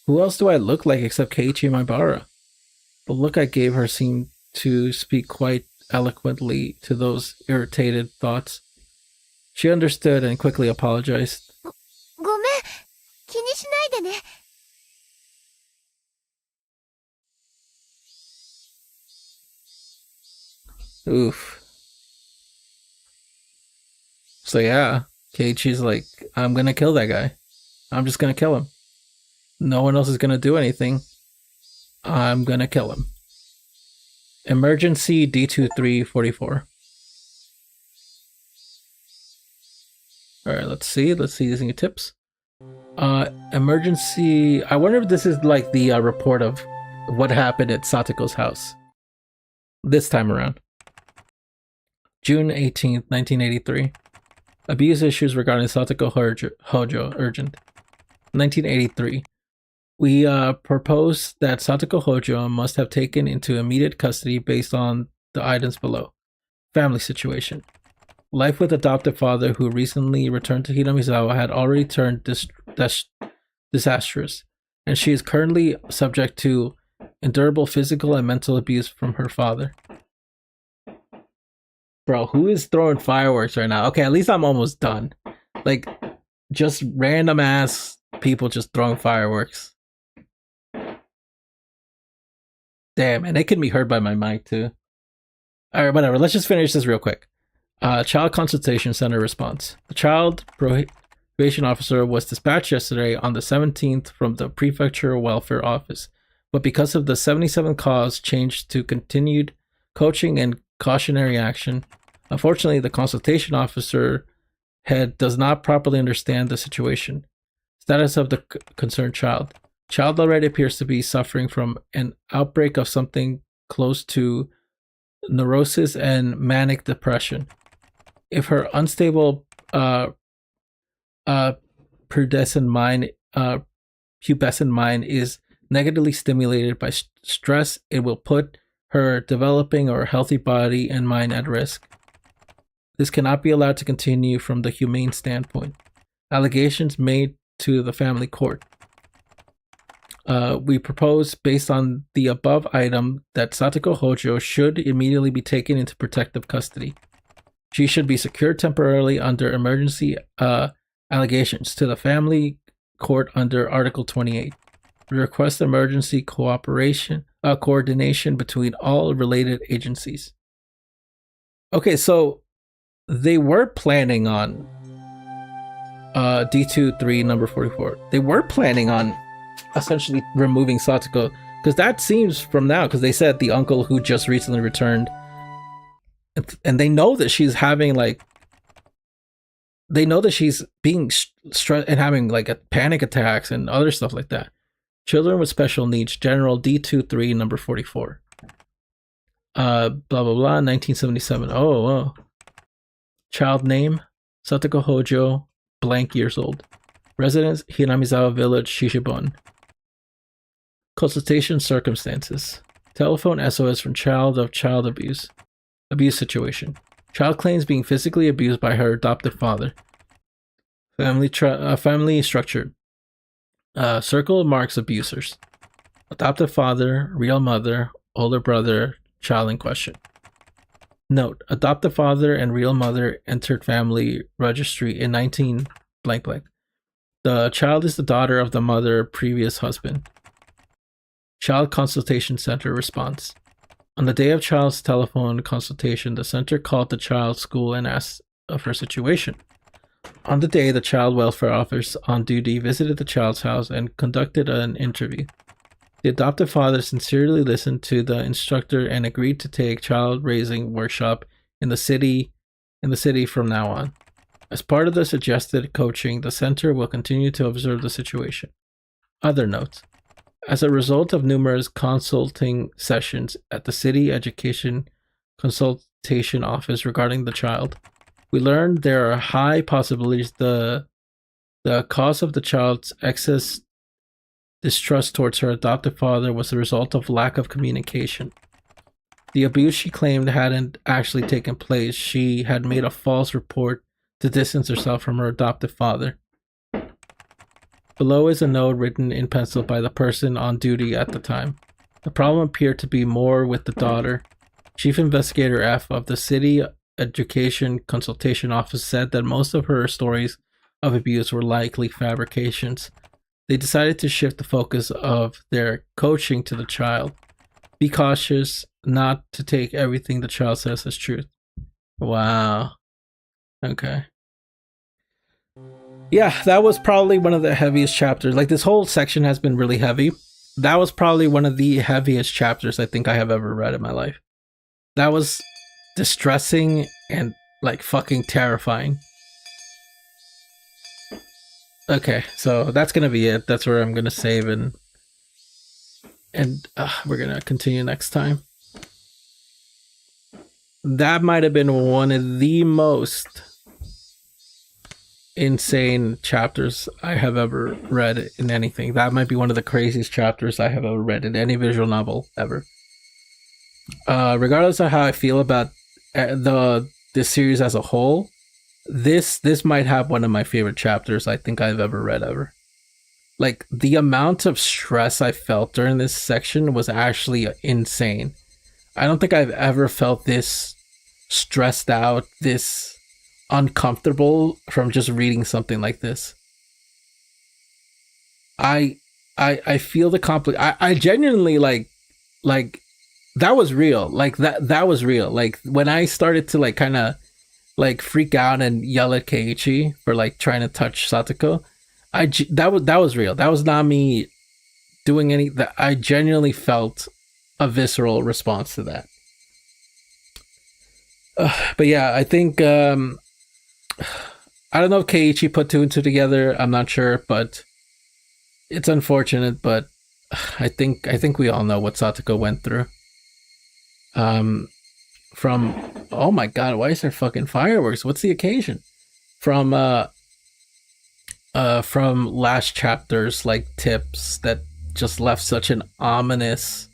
Who else do I look like except Keiichi Maibara? The look I gave her seemed to speak quite eloquently to those irritated thoughts. She understood and quickly apologized. ごめん、気にしないでね。Oof. So yeah, Keiichi's like, I'm gonna kill that guy. I'm just gonna kill him. No one else is gonna do anything. I'm gonna kill him. Emergency D2344. Alright, let's see using tips. Emergency, I wonder if this is like the report of what happened at Satoko's house. This time around. June 18th, 1983. Abuse issues regarding Satoko Hojo urgent. 1983. We propose that Satoko Hojo must have taken into immediate custody based on the items below. Family situation. Life with adoptive father who recently returned to Hinamizawa had already turned disastrous, and she is currently subject to endurable physical and mental abuse from her father. Bro, who is throwing fireworks right now? Okay, at least I'm almost done. Like, just random ass people just throwing fireworks. Damn, and it can be heard by my mic too. Alright, whatever. Let's just finish this real quick. Child Consultation Center response. The child probation officer was dispatched yesterday on the 17th from the prefecture welfare office, but because of the 77th cause changed to continued coaching and cautionary action, unfortunately the consultation officer head does not properly understand the situation. Status of the concerned child. Child already appears to be suffering from an outbreak of something close to neurosis and manic depression. If her unstable pubescent mind is negatively stimulated by stress, it will put her developing or healthy body and mind at risk. This cannot be allowed to continue from the humane standpoint. Allegations made to the family court. We propose, based on the above item, that Satoko Hojo should immediately be taken into protective custody. She should be secured temporarily under emergency allegations to the family court under Article 28. We request emergency coordination between all related agencies. Okay, so they were planning on D23 number 44. They were planning on essentially removing Satoko, because that seems from now, because they said the uncle who just recently returned, and they know that she's having like, they know that she's being stressed and having like a panic attacks and other stuff like that. Children with special needs, General D23 number 44. Blah blah blah. 1977. Oh. Child name Satoko Hojo, blank years old. Residence Hinamizawa Village, Shishibun. Consultation circumstances. Telephone SOS from child abuse. Abuse situation. Child claims being physically abused by her adoptive father. Family structure. Circle marks abusers. Adoptive father, real mother, older brother, child in question. Note: adoptive father and real mother entered family registry in 19 blank blank. The child is the daughter of the mother previous husband. Child Consultation Center response. On the day of child's telephone consultation, the center called the child's school and asked of her situation. On the day, the child welfare officer on duty visited the child's house and conducted an interview. The adoptive father sincerely listened to the instructor and agreed to take child raising workshop in the city from now on. As part of the suggested coaching, the center will continue to observe the situation. Other notes. As a result of numerous consulting sessions at the city education consultation office regarding the child, we learned there are high possibilities the cause of the child's excess distrust towards her adoptive father was the result of lack of communication. The abuse she claimed hadn't actually taken place. She had made a false report to distance herself from her adoptive father. Below is a note written in pencil by the person on duty at the time. The problem appeared to be more with the daughter. Chief Investigator F of the City Education Consultation Office said that most of her stories of abuse were likely fabrications. They decided to shift the focus of their coaching to the child. Be cautious not to take everything the child says as truth. Wow. Okay. Yeah, that was probably one of the heaviest chapters. Like, this whole section has been really heavy. That was probably one of the heaviest chapters I think I have ever read in my life. That was distressing and, like, fucking terrifying. Okay, so that's gonna be it. That's where I'm gonna save, and we're gonna continue next time. That might have been one of the most insane chapters I have ever read in anything. That might be one of the craziest chapters I have ever read in any visual novel ever. Regardless of how I feel about this series as a whole, this might have one of my favorite chapters I think I've ever read ever. Like, the amount of stress I felt during this section was actually insane. I don't think I've ever felt this stressed out, this uncomfortable from just reading something like this. I feel the I genuinely like that was real. Like that was real. Like, when I started to like kind of like freak out and yell at Keiichi for like trying to touch Satoko, that was real. That was not me doing any that. I genuinely felt a visceral response to that. But yeah, I think I don't know if Keiichi put two and two together. I'm not sure, but it's unfortunate. But I think we all know what Satoko went through. From, oh my god, why is there fucking fireworks? What's the occasion? From last chapter's like tips that just left such an ominous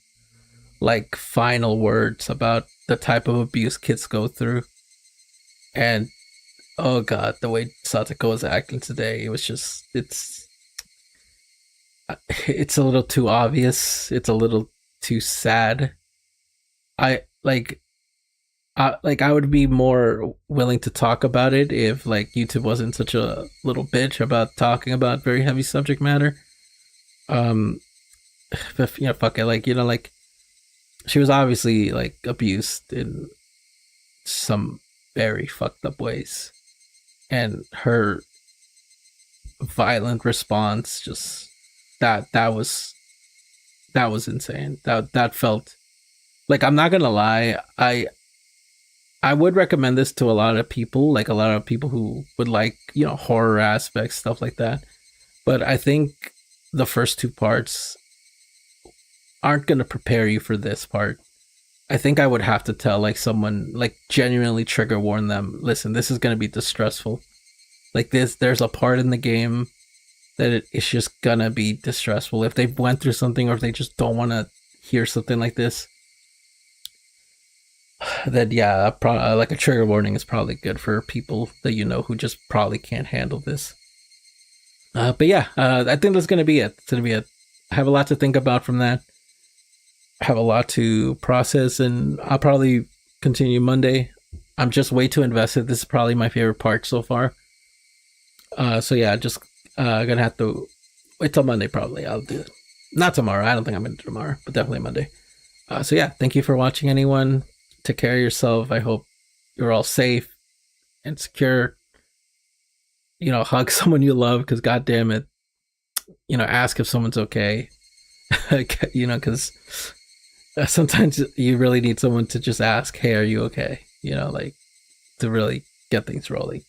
like final words about the type of abuse kids go through. And oh god, the way Satoko was acting today, it was just, it's a little too obvious. It's a little too sad. I would be more willing to talk about it if like YouTube wasn't such a little bitch about talking about very heavy subject matter. But you know, fuck it, like, you know, like, she was obviously like abused in some very fucked up ways, and her violent response, just that was insane. That felt like, I'm not gonna lie, I would recommend this to a lot of people, like a lot of people who would like, you know, horror aspects, stuff like that. But I think the first two parts aren't going to prepare you for this part. I think I would have to tell like someone, like genuinely trigger warn them, listen, this is going to be distressful. Like there's a part in the game that it's just going to be distressful. If they've went through something, or if they just don't want to hear something like this, then yeah, like a trigger warning is probably good for people that you know who just probably can't handle this. But yeah, I think that's gonna be it. It's gonna be it. I have a lot to think about from that. I have a lot to process, and I'll probably continue Monday. I'm just way too invested. This is probably my favorite part so far. So yeah, just gonna have to wait till Monday. Probably I'll do it. Not tomorrow. I don't think I'm gonna do tomorrow, but definitely Monday. So yeah, thank you for watching, anyone. Take care of yourself. I hope you're all safe and secure. You know, hug someone you love, because goddamn it, you know, ask if someone's okay. You know, because sometimes you really need someone to just ask, "Hey, are you okay?" You know, like to really get things rolling.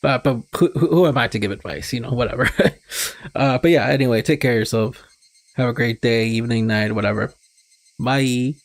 But who am I to give advice? You know, whatever. But yeah, anyway, take care of yourself. Have a great day, evening, night, whatever. Bye.